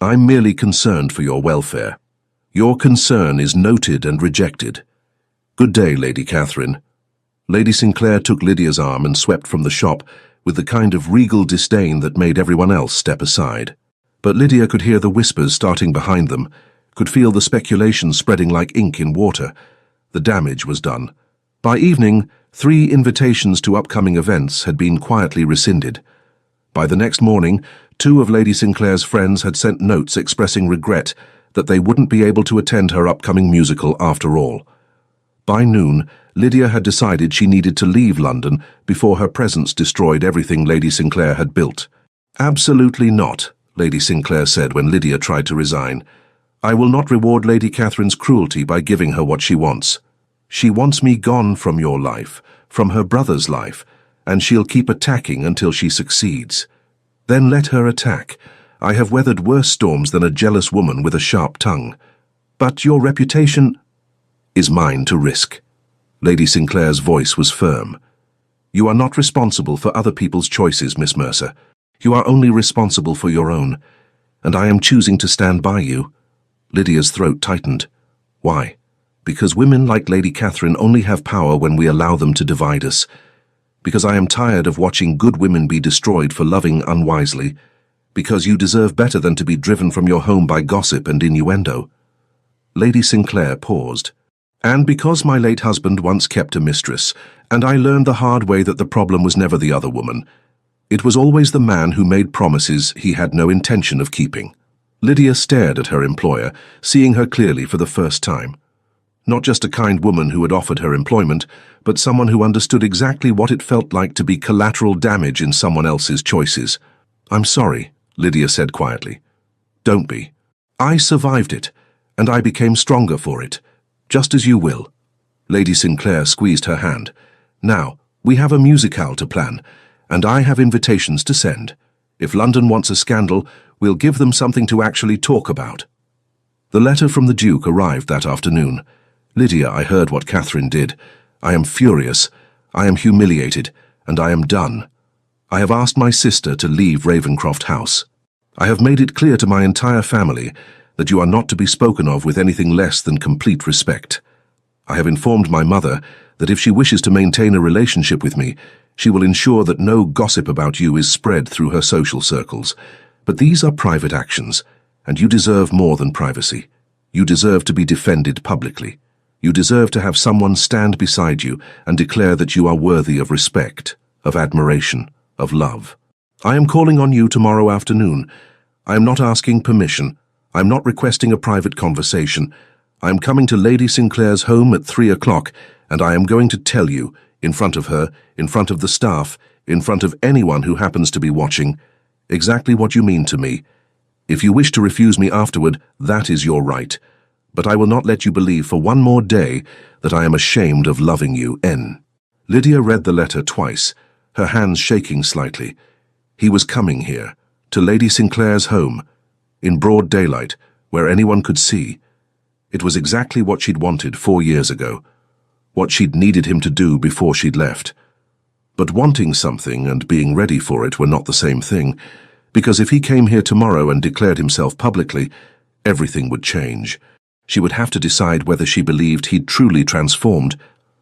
"I'm merely concerned for your welfare. Your concern is noted and rejected. Good day, Lady Catherine." Lady Sinclair took Lydia's arm and swept from the shop with the kind of regal disdain that made everyone else step aside. But Lydia could hear the whispers starting behind them, could feel the speculation spreading like ink in water. The damage was done. By evening, 3 invitations to upcoming events had been quietly rescinded. By the next morning, 2 of Lady Sinclair's friends had sent notes expressing regret that they wouldn't be able to attend her upcoming musical after all. By noon, Lydia had decided she needed to leave London before her presence destroyed everything Lady Sinclair had built. "Absolutely not," Lady Sinclair said when Lydia tried to resign. "I will not reward Lady Catherine's cruelty by giving her what she wants. She wants me gone from your life, from her brother's life, and she'll keep attacking until she succeeds. Then let her attack. I have weathered worse storms than a jealous woman with a sharp tongue. But your reputation is mine to risk." Lady Sinclair's voice was firm. "You are not responsible for other people's choices, Miss Mercer. You are only responsible for your own, and I am choosing to stand by you." Lydia's throat tightened. "Why?" "Because women like Lady Catherine only have power when we allow them to divide us. Because I am tired of watching good women be destroyed for loving unwisely. Because you deserve better than to be driven from your home by gossip and innuendo." Lady Sinclair paused. "And because my late husband once kept a mistress, and I learned the hard way that the problem was never the other woman. It was always the man who made promises he had no intention of keeping." Lydia stared at her employer, seeing her clearly for the first time. Not just a kind woman who had offered her employment, but someone who understood exactly what it felt like to be collateral damage in someone else's choices. "I'm sorry," Lydia said quietly. "Don't be. I survived it, and I became stronger for it. Just as you will." Lady Sinclair squeezed her hand. "Now, we have a musicale to plan, and I have invitations to send. If London wants a scandal, we'll give them something to actually talk about." The letter from the Duke arrived that afternoon. "Lydia, I heard what Catherine did. I am furious, I am humiliated, and I am done. I have asked my sister to leave Ravenscroft House. I have made it clear to my entire family that you are not to be spoken of with anything less than complete respect. I have informed my mother that if she wishes to maintain a relationship with me, she will ensure that no gossip about you is spread through her social circles. But these are private actions, and you deserve more than privacy. You deserve to be defended publicly." You deserve to have someone stand beside you and declare that you are worthy of respect, of admiration, of love. I am calling on you tomorrow afternoon. I am not asking permission. I am not requesting a private conversation. I am coming to Lady Sinclair's home at 3 o'clock, and I am going to tell you, in front of her, in front of the staff, in front of anyone who happens to be watching, exactly what you mean to me. If you wish to refuse me afterward, that is your right. But I will not let you believe for one more day that I am ashamed of loving you, N. Lydia read the letter twice, her hands shaking slightly. He was coming here, to Lady Sinclair's home, in broad daylight, where anyone could see. It was exactly what she'd wanted 4 years ago, what she'd needed him to do before she'd left. But wanting something and being ready for it were not the same thing, because if he came here tomorrow and declared himself publicly, everything would change. She would have to decide whether she believed he'd truly transformed,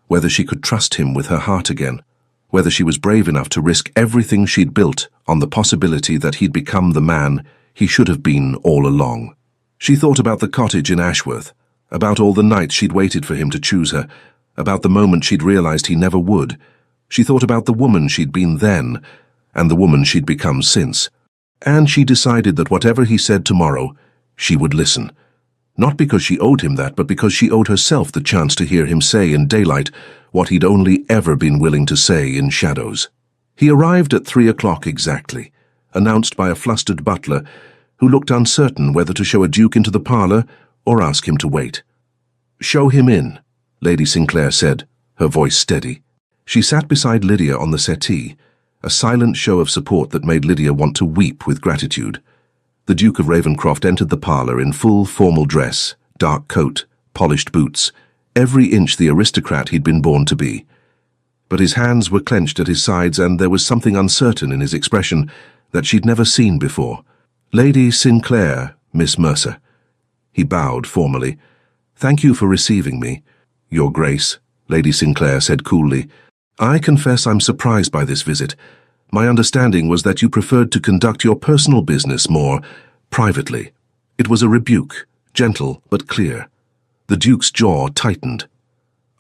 whether she could trust him with her heart again, whether she was brave enough to risk everything she'd built on the possibility that he'd become the man he should have been all along. She thought about the cottage in Ashworth, about all the nights she'd waited for him to choose her, about the moment she'd realized he never would. She thought about the woman she'd been then, and the woman she'd become since. And she decided that whatever he said tomorrow, she would listen. Not because she owed him that, but because she owed herself the chance to hear him say in daylight what he'd only ever been willing to say in shadows. He arrived at 3 o'clock exactly, announced by a flustered butler who looked uncertain whether to show a duke into the parlour or ask him to wait. "Show him in," Lady Sinclair said, her voice steady. She sat beside Lydia on the settee, a silent show of support that made Lydia want to weep with gratitude. The Duke of Ravenscroft entered the parlour in full formal dress, dark coat, polished boots, every inch the aristocrat he'd been born to be. But his hands were clenched at his sides, and there was something uncertain in his expression that she'd never seen before. "Lady Sinclair, Miss Mercer." He bowed formally. "Thank you for receiving me." "Your Grace," Lady Sinclair said coolly. "I confess I'm surprised by this visit. My understanding was that you preferred to conduct your personal business more privately." It was a rebuke, gentle but clear. The Duke's jaw tightened.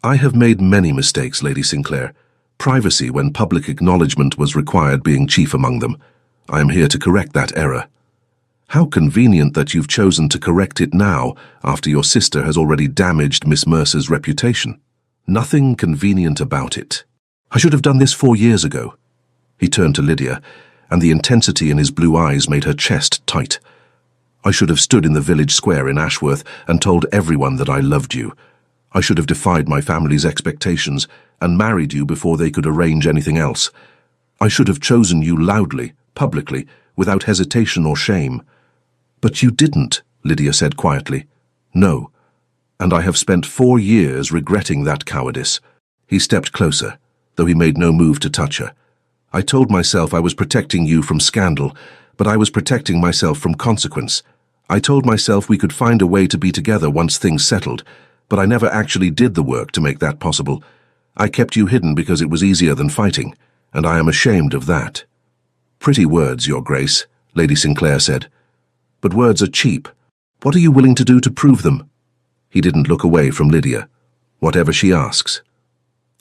"I have made many mistakes, Lady Sinclair. Privacy when public acknowledgement was required being chief among them. I am here to correct that error." "How convenient that you've chosen to correct it now, after your sister has already damaged Miss Mercer's reputation." "Nothing convenient about it. I should have done this 4 years ago." He turned to Lydia, and the intensity in his blue eyes made her chest tight. "I should have stood in the village square in Ashworth and told everyone that I loved you. I should have defied my family's expectations and married you before they could arrange anything else. I should have chosen you loudly, publicly, without hesitation or shame." "But you didn't," Lydia said quietly. "No, and I have spent 4 years regretting that cowardice." He stepped closer, though he made no move to touch her. "I told myself I was protecting you from scandal, but I was protecting myself from consequence. I told myself we could find a way to be together once things settled, but I never actually did the work to make that possible. I kept you hidden because it was easier than fighting, and I am ashamed of that." "Pretty words, Your Grace," Lady Sinclair said. "But words are cheap. What are you willing to do to prove them?" He didn't look away from Lydia. "Whatever she asks."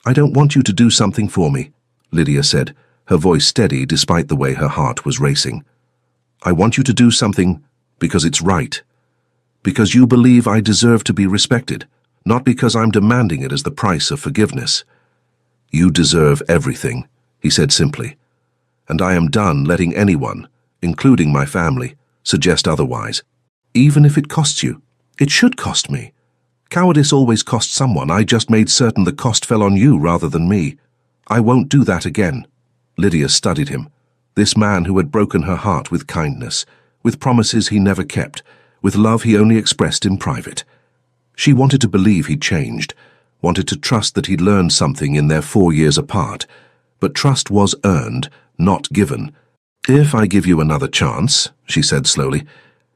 "I don't want you to do something for me," Lydia said, her voice steady despite the way her heart was racing. "I want you to do something because it's right. Because you believe I deserve to be respected, not because I'm demanding it as the price of forgiveness." "You deserve everything," he said simply. "And I am done letting anyone, including my family, suggest otherwise. Even if it costs you. It should cost me. Cowardice always costs someone. I just made certain the cost fell on you rather than me. I won't do that again." Lydia studied him, this man who had broken her heart with kindness, with promises he never kept, with love he only expressed in private. She wanted to believe he'd changed, wanted to trust that he'd learned something in their 4 years apart, but trust was earned, not given. "If I give you another chance," she said slowly,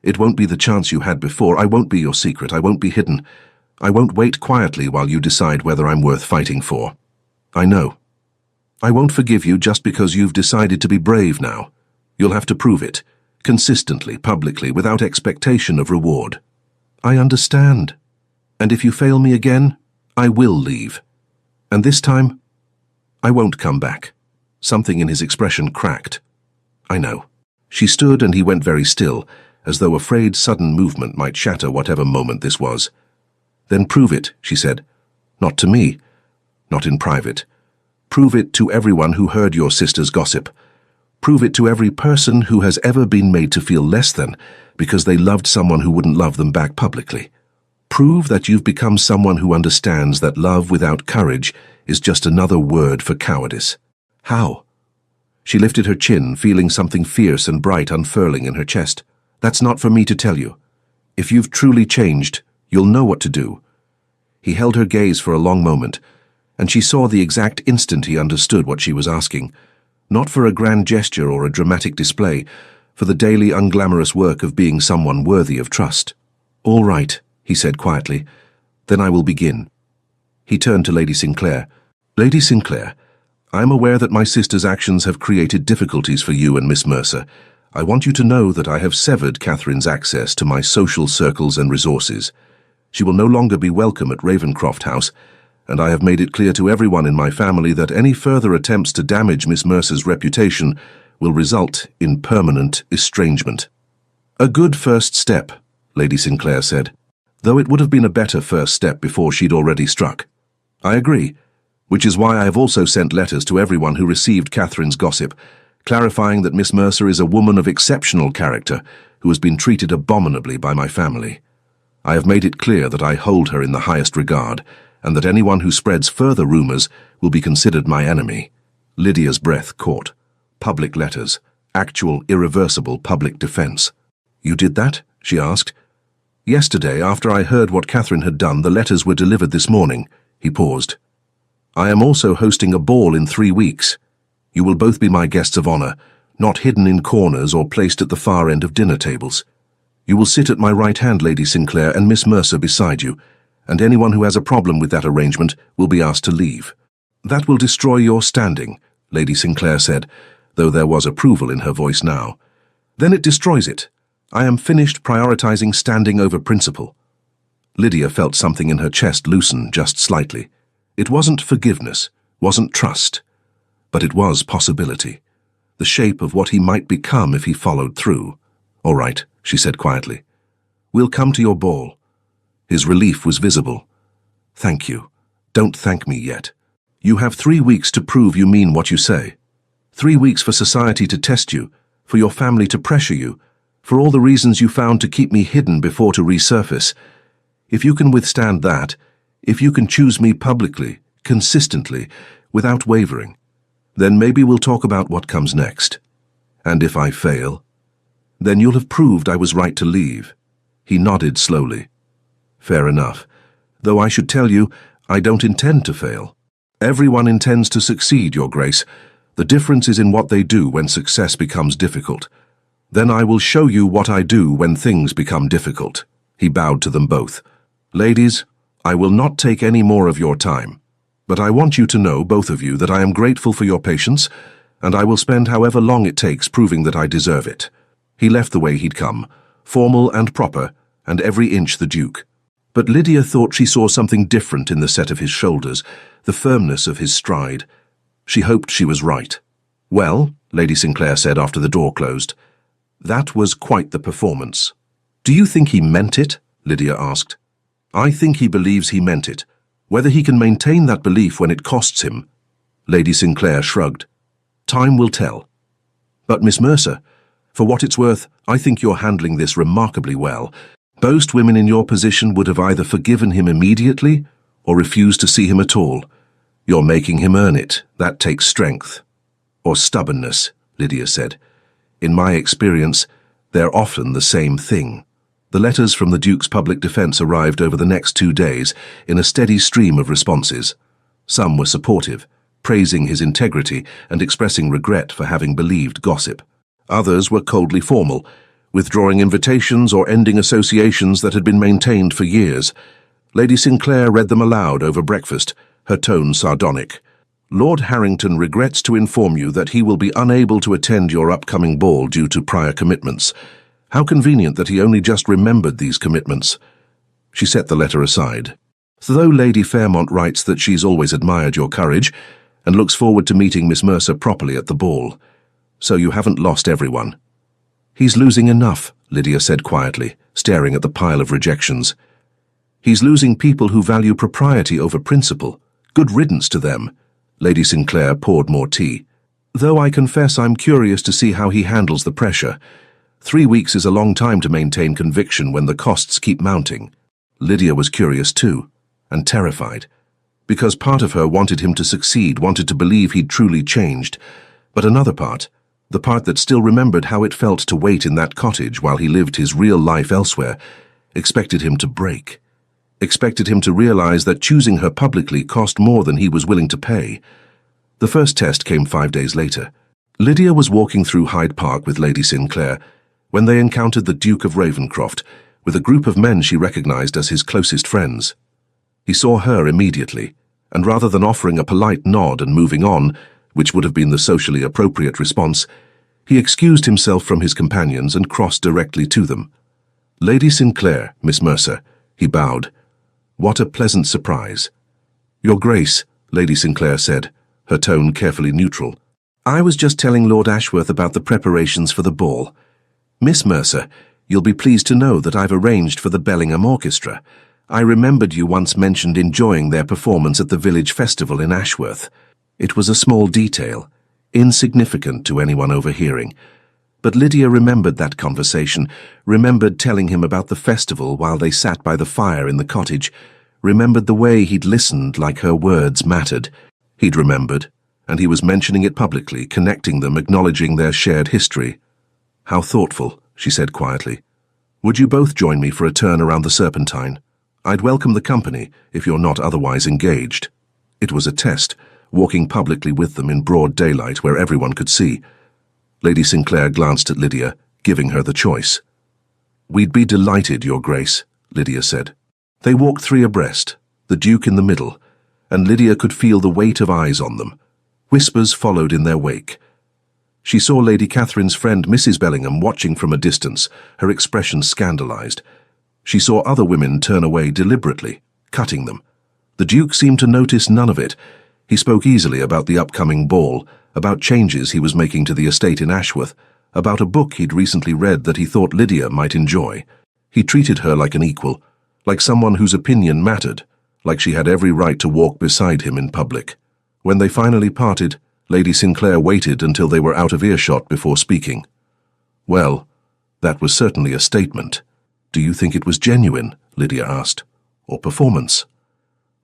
"it won't be the chance you had before. I won't be your secret. I won't be hidden. I won't wait quietly while you decide whether I'm worth fighting for. I know. I won't forgive you just because you've decided to be brave now. You'll have to prove it, consistently, publicly, without expectation of reward." "I understand. And if you fail me again, I will leave. And this time, I won't come back. Something in his expression cracked. I know. She stood and he went very still, as though afraid sudden movement might shatter whatever moment this was. Then prove it, she said. Not to me. Not in private. Prove it to everyone who heard your sister's gossip. Prove it to every person who has ever been made to feel less than because they loved someone who wouldn't love them back publicly. Prove that you've become someone who understands that love without courage is just another word for cowardice. How? She lifted her chin, feeling something fierce and bright unfurling in her chest. That's not for me to tell you. If you've truly changed, you'll know what to do. He held her gaze for a long moment, and she saw the exact instant he understood what she was asking. Not for a grand gesture or a dramatic display, for the daily unglamorous work of being someone worthy of trust. All right, he said quietly. Then I will begin. He turned to Lady Sinclair. Lady Sinclair, I am aware that my sister's actions have created difficulties for you and Miss Mercer. I want you to know that I have severed Catherine's access to my social circles and resources. She will no longer be welcome at Ravencroft House, and I have made it clear to everyone in my family that any further attempts to damage Miss Mercer's reputation will result in permanent estrangement. A good first step, Lady Sinclair said, though it would have been a better first step before she'd already struck. I agree, which is why I have also sent letters to everyone who received Catherine's gossip, clarifying that Miss Mercer is a woman of exceptional character who has been treated abominably by my family. I have made it clear that I hold her in the highest regard, and that anyone who spreads further rumors will be considered my enemy. Lydia's breath caught. Public letters. Actual, irreversible public defense. You did that? She asked. Yesterday, after I heard what Catherine had done, the letters were delivered this morning. He paused. I am also hosting a ball in 3 weeks. You will both be my guests of honor, not hidden in corners or placed at the far end of dinner tables. You will sit at my right hand, Lady Sinclair, and Miss Mercer beside you, and anyone who has a problem with that arrangement will be asked to leave. That will destroy your standing, Lady Sinclair said, though there was approval in her voice now. Then it destroys it. I am finished prioritizing standing over principle. Lydia felt something in her chest loosen just slightly. It wasn't forgiveness, wasn't trust, but it was possibility, the shape of what he might become if he followed through. All right, she said quietly. We'll come to your ball. His relief was visible. Thank you. Don't thank me yet. You have 3 weeks to prove you mean what you say. 3 weeks for society to test you, for your family to pressure you, for all the reasons you found to keep me hidden before to resurface. If you can withstand that, if you can choose me publicly, consistently, without wavering, then maybe we'll talk about what comes next. And if I fail, then you'll have proved I was right to leave. He nodded slowly. Fair enough. Though I should tell you, I don't intend to fail. Everyone intends to succeed, Your Grace. The difference is in what they do when success becomes difficult. Then I will show you what I do when things become difficult. He bowed to them both. Ladies, I will not take any more of your time. But I want you to know, both of you, that I am grateful for your patience, and I will spend however long it takes proving that I deserve it. He left the way he'd come, formal and proper, and every inch the Duke. But Lydia thought she saw something different in the set of his shoulders, the firmness of his stride. She hoped she was right. Well, Lady Sinclair said after the door closed, that was quite the performance. Do you think he meant it? Lydia asked. I think he believes he meant it. Whether he can maintain that belief when it costs him. Lady Sinclair shrugged. Time will tell. But Miss Mercer, for what it's worth, I think you're handling this remarkably well. Most women in your position would have either forgiven him immediately or refused to see him at all. You're making him earn it. That takes strength. Or stubbornness, Lydia said. In my experience, they're often the same thing. The letters from the Duke's public defense arrived over the next 2 days in a steady stream of responses. Some were supportive, praising his integrity and expressing regret for having believed gossip. Others were coldly formal, withdrawing invitations or ending associations that had been maintained for years. Lady Sinclair read them aloud over breakfast, her tone sardonic. Lord Harrington regrets to inform you that he will be unable to attend your upcoming ball due to prior commitments. How convenient that he only just remembered these commitments. She set the letter aside. Though Lady Fairmont writes that she's always admired your courage and looks forward to meeting Miss Mercer properly at the ball. So you haven't lost everyone." "He's losing enough," Lydia said quietly, staring at the pile of rejections. "He's losing people who value propriety over principle. Good riddance to them." Lady Sinclair poured more tea. "Though I confess I'm curious to see how he handles the pressure. 3 weeks is a long time to maintain conviction when the costs keep mounting." Lydia was curious too, and terrified, because part of her wanted him to succeed, wanted to believe he'd truly changed, but another part, the part that still remembered how it felt to wait in that cottage while he lived his real life elsewhere, expected him to break, expected him to realize that choosing her publicly cost more than he was willing to pay. The first test came 5 days later. Lydia was walking through Hyde Park with Lady Sinclair when they encountered the Duke of Ravencroft with a group of men she recognized as his closest friends. He saw her immediately, and rather than offering a polite nod and moving on, which would have been the socially appropriate response, he excused himself from his companions and crossed directly to them. "Lady Sinclair, Miss Mercer," he bowed. "What a pleasant surprise." "Your Grace," Lady Sinclair said, her tone carefully neutral. "I was just telling Lord Ashworth about the preparations for the ball. Miss Mercer, you'll be pleased to know that I've arranged for the Bellingham Orchestra. I remembered you once mentioned enjoying their performance at the village festival in Ashworth. It was a small detail, insignificant to anyone overhearing. But Lydia remembered that conversation, remembered telling him about the festival while they sat by the fire in the cottage, remembered the way he'd listened like her words mattered. He'd remembered, and he was mentioning it publicly, connecting them, acknowledging their shared history. "How thoughtful," she said quietly. "Would you both join me for a turn around the Serpentine? I'd welcome the company if you're not otherwise engaged." It was a test, walking publicly with them in broad daylight where everyone could see. Lady Sinclair glanced at Lydia, giving her the choice. "We'd be delighted, Your Grace," Lydia said. They walked 3 abreast, the Duke in the middle, and Lydia could feel the weight of eyes on them. Whispers followed in their wake. She saw Lady Catherine's friend Mrs. Bellingham watching from a distance, her expression scandalized. She saw other women turn away deliberately, cutting them. The Duke seemed to notice none of it. He spoke easily about the upcoming ball, about changes he was making to the estate in Ashworth, about a book he'd recently read that he thought Lydia might enjoy. He treated her like an equal, like someone whose opinion mattered, like she had every right to walk beside him in public. When they finally parted, Lady Sinclair waited until they were out of earshot before speaking. "Well, that was certainly a statement. Do you think it was genuine?" Lydia asked. "Or performance?"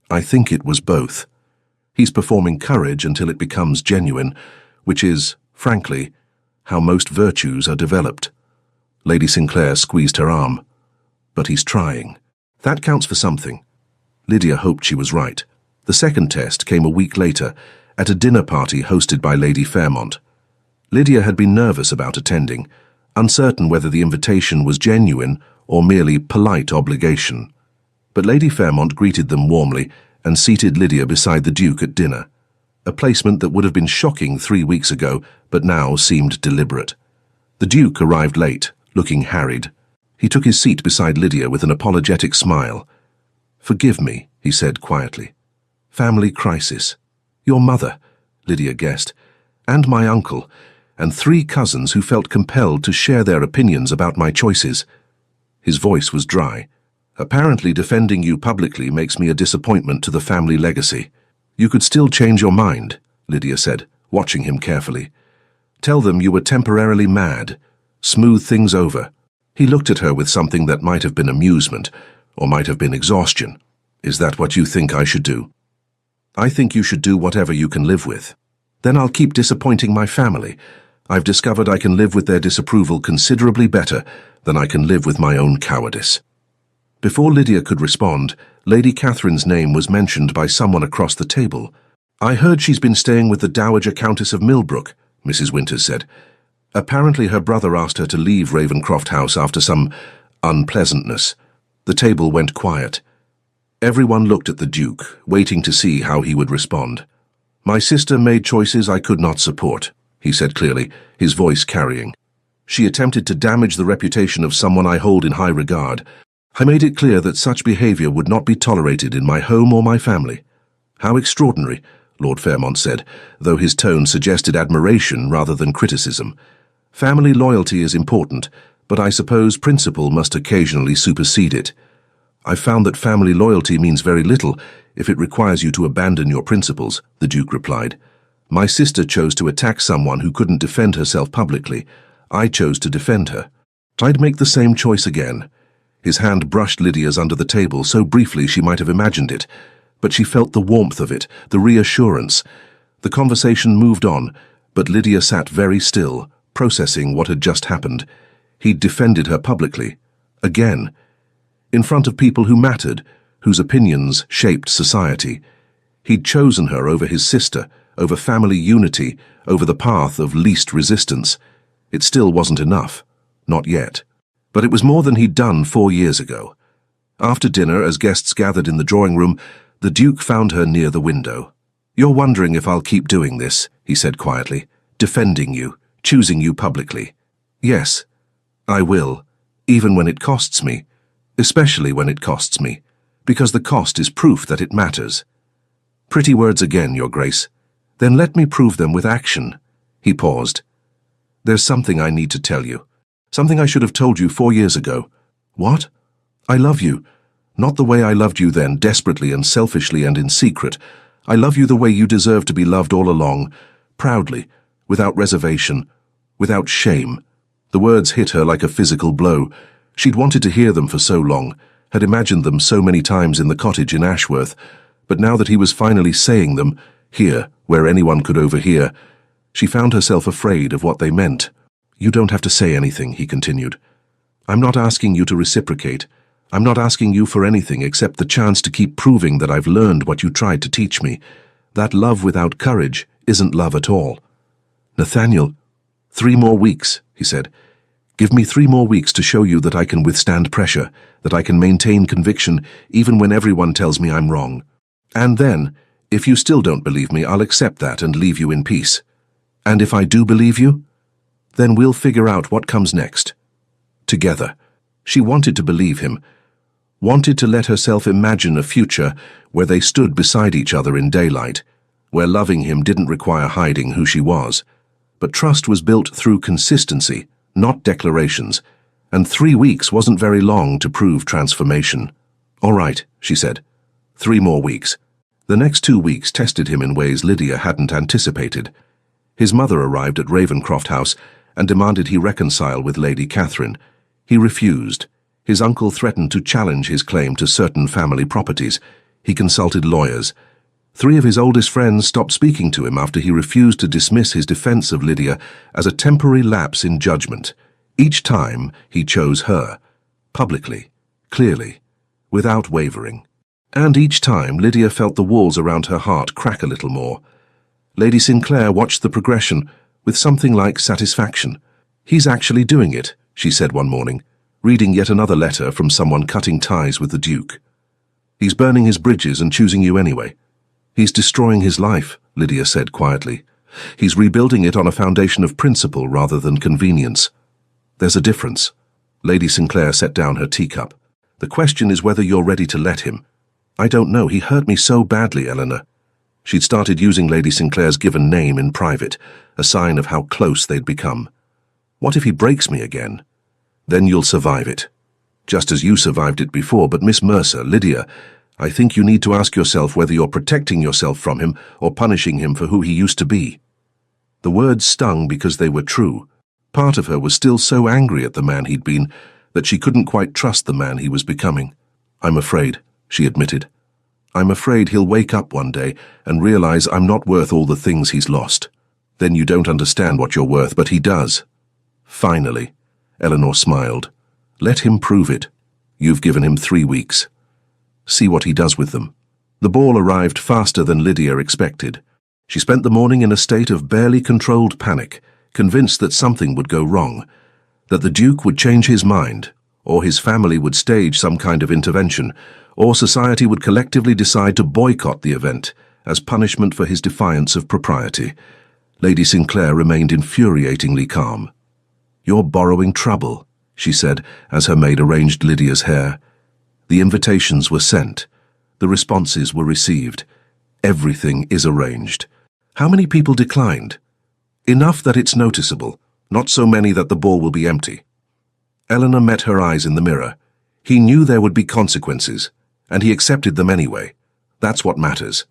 "I think it was both. He's performing courage until it becomes genuine, which is, frankly, how most virtues are developed." Lady Sinclair squeezed her arm. "But he's trying. That counts for something." Lydia hoped she was right. The second test came a week later, at a dinner party hosted by Lady Fairmont. Lydia had been nervous about attending, uncertain whether the invitation was genuine or merely polite obligation. But Lady Fairmont greeted them warmly and seated Lydia beside the Duke at dinner, a placement that would have been shocking 3 weeks ago, but now seemed deliberate. The Duke arrived late, looking harried. He took his seat beside Lydia with an apologetic smile. "Forgive me," he said quietly. "Family crisis. Your mother," Lydia guessed, "and my uncle, and 3 cousins who felt compelled to share their opinions about my choices." His voice was dry. "Apparently defending you publicly makes me a disappointment to the family legacy. You could still change your mind," Lydia said, watching him carefully. "Tell them you were temporarily mad. Smooth things over." He looked at her with something that might have been amusement, or might have been exhaustion. "Is that what you think I should do?" "I think you should do whatever you can live with. Then I'll keep disappointing my family. I've discovered I can live with their disapproval considerably better than I can live with my own cowardice." Before Lydia could respond, Lady Catherine's name was mentioned by someone across the table. "I heard she's been staying with the Dowager Countess of Millbrook," Mrs. Winters said. "Apparently her brother asked her to leave Ravencroft House after some unpleasantness." The table went quiet. Everyone looked at the Duke, waiting to see how he would respond. "My sister made choices I could not support," he said clearly, his voice carrying. "She attempted to damage the reputation of someone I hold in high regard. I made it clear that such behavior would not be tolerated in my home or my family. How extraordinary, Lord Fairmont said, though his tone suggested admiration rather than criticism. Family loyalty is important, but I suppose principle must occasionally supersede it. I've found that family loyalty means very little if it requires you to abandon your principles, the Duke replied. My sister chose to attack someone who couldn't defend herself publicly. I chose to defend her. I'd make the same choice again. His hand brushed Lydia's under the table so briefly she might have imagined it, but she felt the warmth of it, the reassurance. The conversation moved on, but Lydia sat very still, processing what had just happened. He'd defended her publicly. Again. In front of people who mattered, whose opinions shaped society. He'd chosen her over his sister, over family unity, over the path of least resistance. It still wasn't enough. Not yet. But it was more than he'd done 4 years ago. After dinner, as guests gathered in the drawing room, the Duke found her near the window. You're wondering if I'll keep doing this, he said quietly. Defending you, choosing you publicly. Yes, I will, even when it costs me. Especially when it costs me, because the cost is proof that it matters. Pretty words again, Your Grace. Then let me prove them with action. He paused. There's something I need to tell you. Something I should have told you 4 years ago. What? I love you. Not the way I loved you then, desperately and selfishly and in secret. I love you the way you deserve to be loved all along, proudly, without reservation, without shame. The words hit her like a physical blow. She'd wanted to hear them for so long, had imagined them so many times in the cottage in Ashworth, but now that he was finally saying them, here, where anyone could overhear, she found herself afraid of what they meant. You don't have to say anything, he continued. I'm not asking you to reciprocate. I'm not asking you for anything except the chance to keep proving that I've learned what you tried to teach me. That love without courage isn't love at all. Nathaniel, 3 more weeks, he said. Give me 3 more weeks to show you that I can withstand pressure, that I can maintain conviction even when everyone tells me I'm wrong. And then, if you still don't believe me, I'll accept that and leave you in peace. And if I do believe you, then we'll figure out what comes next. Together. She wanted to believe him, wanted to let herself imagine a future where they stood beside each other in daylight, where loving him didn't require hiding who she was. But trust was built through consistency, not declarations, and 3 weeks wasn't very long to prove transformation. All right, she said. 3 more weeks. The next 2 weeks tested him in ways Lydia hadn't anticipated. His mother arrived at Ravencroft House and demanded he reconcile with Lady Catherine. He refused. His uncle threatened to challenge his claim to certain family properties. He consulted lawyers. 3 of his oldest friends stopped speaking to him after he refused to dismiss his defense of Lydia as a temporary lapse in judgment. Each time, he chose her. Publicly, clearly, without wavering. And each time, Lydia felt the walls around her heart crack a little more. Lady Sinclair watched the progression with something like satisfaction. He's actually doing it, she said one morning, reading yet another letter from someone cutting ties with the Duke. He's burning his bridges and choosing you anyway. He's destroying his life, Lydia said quietly. He's rebuilding it on a foundation of principle rather than convenience. There's a difference. Lady Sinclair set down her teacup. The question is whether you're ready to let him. I don't know, he hurt me so badly, Eleanor. She'd started using Lady Sinclair's given name in private, a sign of how close they'd become. What if he breaks me again? Then you'll survive it. Just as you survived it before, but Miss Mercer, Lydia, I think you need to ask yourself whether you're protecting yourself from him or punishing him for who he used to be. The words stung because they were true. Part of her was still so angry at the man he'd been that she couldn't quite trust the man he was becoming. I'm afraid, she admitted. I'm afraid he'll wake up one day and realize I'm not worth all the things he's lost. Then you don't understand what you're worth, but he does. Finally, Eleanor smiled. Let him prove it. You've given him 3 weeks. See what he does with them. The ball arrived faster than Lydia expected. She spent the morning in a state of barely controlled panic, convinced that something would go wrong, that the Duke would change his mind, or his family would stage some kind of intervention, or society would collectively decide to boycott the event as punishment for his defiance of propriety. Lady Sinclair remained infuriatingly calm. You're borrowing trouble, she said as her maid arranged Lydia's hair. The invitations were sent. The responses were received. Everything is arranged. How many people declined? Enough that it's noticeable, not so many that the ball will be empty. Eleanor met her eyes in the mirror. He knew there would be consequences, and he accepted them anyway. That's what matters.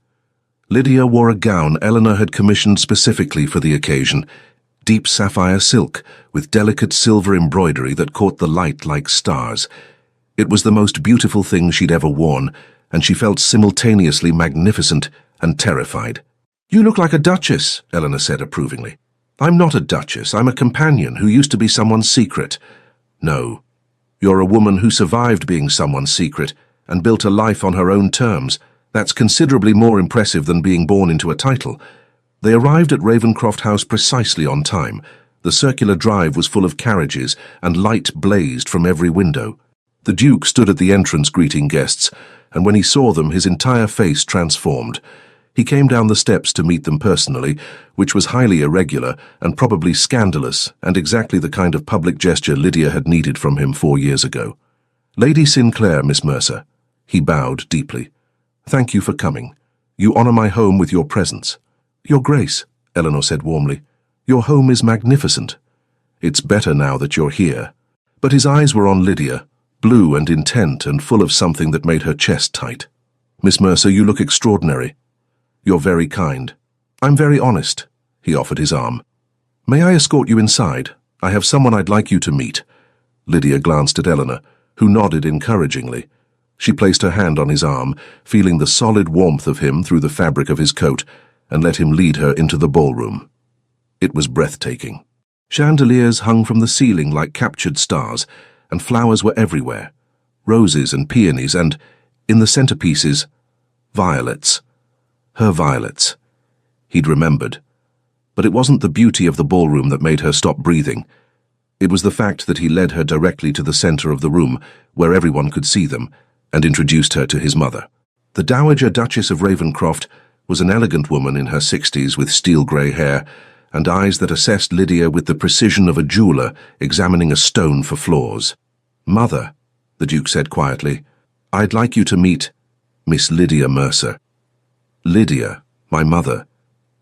Lydia wore a gown Eleanor had commissioned specifically for the occasion, deep sapphire silk with delicate silver embroidery that caught the light like stars. It was the most beautiful thing she'd ever worn, and she felt simultaneously magnificent and terrified. "You look like a duchess," Eleanor said approvingly. "I'm not a duchess. I'm a companion who used to be someone's secret." "No. You're a woman who survived being someone's secret and built a life on her own terms. That's considerably more impressive than being born into a title." They arrived at Ravencroft House precisely on time. The circular drive was full of carriages, and light blazed from every window. The Duke stood at the entrance greeting guests, and when he saw them, his entire face transformed. He came down the steps to meet them personally, which was highly irregular and probably scandalous, and exactly the kind of public gesture Lydia had needed from him 4 years ago. "Lady Sinclair, Miss Mercer." He bowed deeply. "Thank you for coming. You honor my home with your presence." "Your Grace," Eleanor said warmly. "Your home is magnificent. It's better now that you're here." But his eyes were on Lydia, blue and intent and full of something that made her chest tight. "Miss Mercer, you look extraordinary. You're very kind." "I'm very honest." He offered his arm. "May I escort you inside? I have someone I'd like you to meet." Lydia glanced at Eleanor, who nodded encouragingly. She placed her hand on his arm, feeling the solid warmth of him through the fabric of his coat, and let him lead her into the ballroom. It was breathtaking. Chandeliers hung from the ceiling like captured stars, and flowers were everywhere. Roses and peonies, and, in the centerpieces, violets. Her violets. He'd remembered. But it wasn't the beauty of the ballroom that made her stop breathing. It was the fact that he led her directly to the center of the room, where everyone could see them, and introduced her to his mother. The Dowager Duchess of Ravencroft was an elegant woman in her 60s with steel-grey hair and eyes that assessed Lydia with the precision of a jeweler examining a stone for flaws. "Mother," the Duke said quietly, "I'd like you to meet Miss Lydia Mercer." "Lydia, my mother,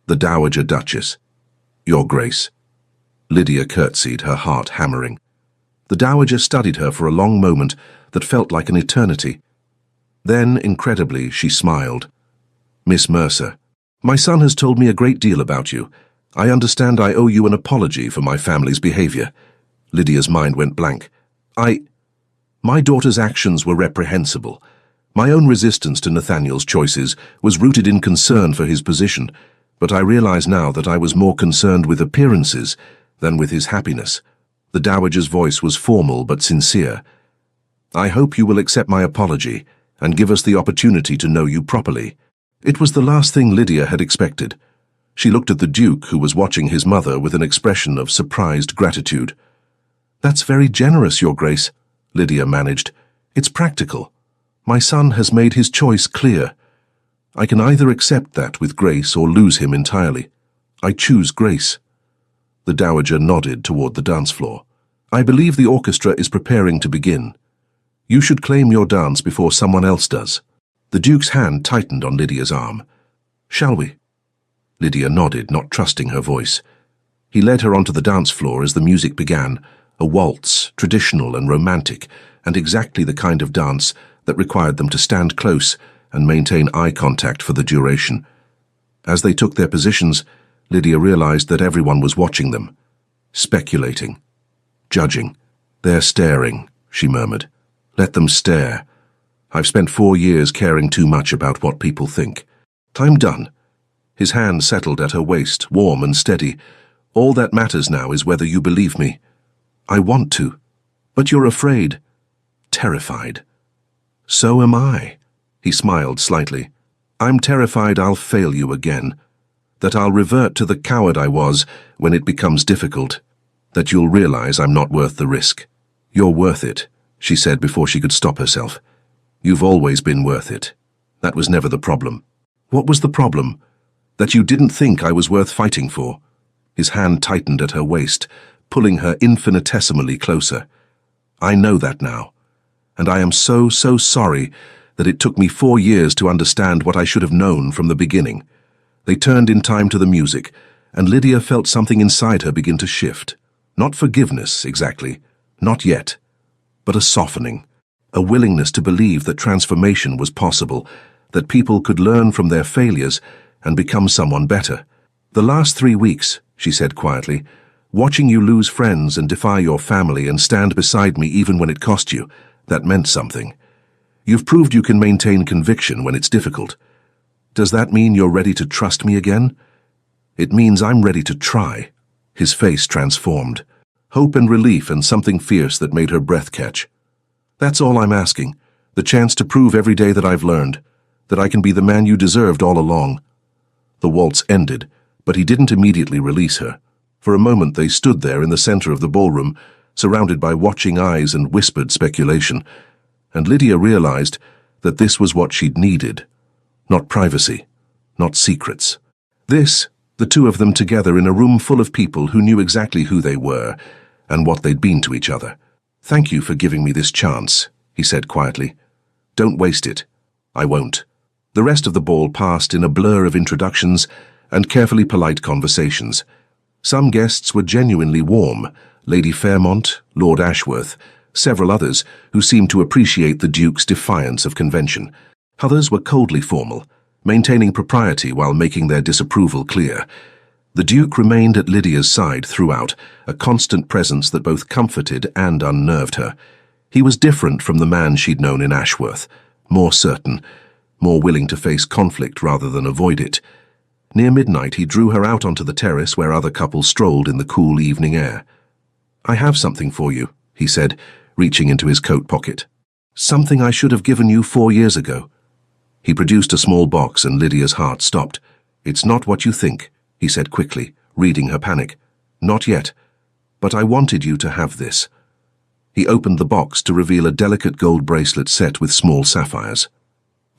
the Dowager Duchess." "Your Grace." Lydia curtsied, her heart hammering. The Dowager studied her for a long moment that felt like an eternity. Then, incredibly, she smiled. "Miss Mercer, my son has told me a great deal about you. I understand I owe you an apology for my family's behavior." Lydia's mind went blank. My daughter's actions were reprehensible. My own resistance to Nathaniel's choices was rooted in concern for his position, but I realize now that I was more concerned with appearances than with his happiness." The Dowager's voice was formal but sincere. "I hope you will accept my apology and give us the opportunity to know you properly." It was the last thing Lydia had expected. She looked at the Duke, who was watching his mother with an expression of surprised gratitude. "That's very generous, Your Grace," Lydia managed. "It's practical. My son has made his choice clear. I can either accept that with grace or lose him entirely. I choose grace." The Dowager nodded toward the dance floor. "I believe the orchestra is preparing to begin. You should claim your dance before someone else does." The Duke's hand tightened on Lydia's arm. "Shall we?" Lydia nodded, not trusting her voice. He led her onto the dance floor as the music began, a waltz, traditional and romantic, and exactly the kind of dance that required them to stand close and maintain eye contact for the duration. As they took their positions, Lydia realized that everyone was watching them, speculating, judging. "They're staring," she murmured. "Let them stare. I've spent 4 years caring too much about what people think. I'm done." His hand settled at her waist, warm and steady. "All that matters now is whether you believe me." "I want to." "But you're afraid." "Terrified." "So am I." He smiled slightly. "I'm terrified I'll fail you again. That I'll revert to the coward I was when it becomes difficult. That you'll realize I'm not worth the risk." "You're worth it," she said before she could stop herself. "You've always been worth it. That was never the problem." "What was the problem?" "That you didn't think I was worth fighting for." His hand tightened at her waist, pulling her infinitesimally closer. "I know that now. And I am so sorry that it took me 4 years to understand what I should have known from the beginning." They turned in time to the music, and Lydia felt something inside her begin to shift. Not forgiveness, exactly. Not yet. But a softening. A willingness to believe that transformation was possible, that people could learn from their failures and become someone better. "The last 3 weeks," she said quietly, "watching you lose friends and defy your family and stand beside me even when it cost you, that meant something. You've proved you can maintain conviction when it's difficult. Does that mean you're ready to trust me again?" "It means I'm ready to try." His face transformed. Hope and relief and something fierce that made her breath catch. "That's all I'm asking. The chance to prove every day that I've learned, that I can be the man you deserved all along." The waltz ended, but he didn't immediately release her. For a moment they stood there in the center of the ballroom, surrounded by watching eyes and whispered speculation, and Lydia realized that this was what she'd needed. Not privacy, not secrets. This, the two of them together in a room full of people who knew exactly who they were and what they'd been to each other. "Thank you for giving me this chance," he said quietly. "Don't waste it." "I won't." The rest of the ball passed in a blur of introductions and carefully polite conversations. Some guests were genuinely warm, Lady Fairmont, Lord Ashworth, several others who seemed to appreciate the Duke's defiance of convention. Others were coldly formal, maintaining propriety while making their disapproval clear. The Duke remained at Lydia's side throughout, a constant presence that both comforted and unnerved her. He was different from the man she'd known in Ashworth, more certain, more willing to face conflict rather than avoid it. Near midnight he drew her out onto the terrace where other couples strolled in the cool evening air. "I have something for you," he said, reaching into his coat pocket. "Something I should have given you 4 years ago." He produced a small box and Lydia's heart stopped. "It's not what you think," he said quickly, reading her panic. "Not yet, but I wanted you to have this." He opened the box to reveal a delicate gold bracelet set with small sapphires.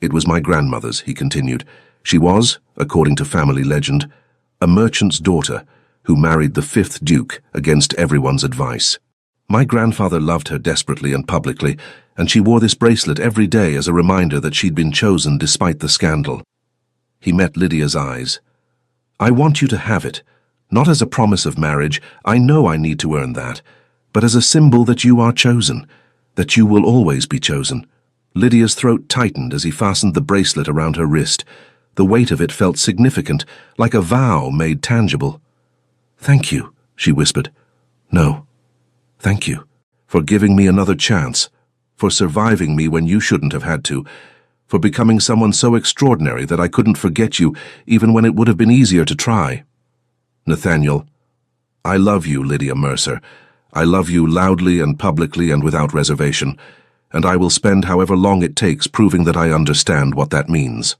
"It was my grandmother's," he continued. "She was, according to family legend, a merchant's daughter who married the 5th Duke against everyone's advice. My grandfather loved her desperately and publicly, and she wore this bracelet every day as a reminder that she'd been chosen despite the scandal." He met Lydia's eyes. "I want you to have it, not as a promise of marriage, I know I need to earn that, but as a symbol that you are chosen, that you will always be chosen." Lydia's throat tightened as he fastened the bracelet around her wrist. The weight of it felt significant, like a vow made tangible. "Thank you," she whispered. "No, thank you, for giving me another chance, for surviving me when you shouldn't have had to, for becoming someone so extraordinary that I couldn't forget you even when it would have been easier to try." "Nathaniel, I love you, Lydia Mercer. I love you loudly and publicly and without reservation, and I will spend however long it takes proving that I understand what that means."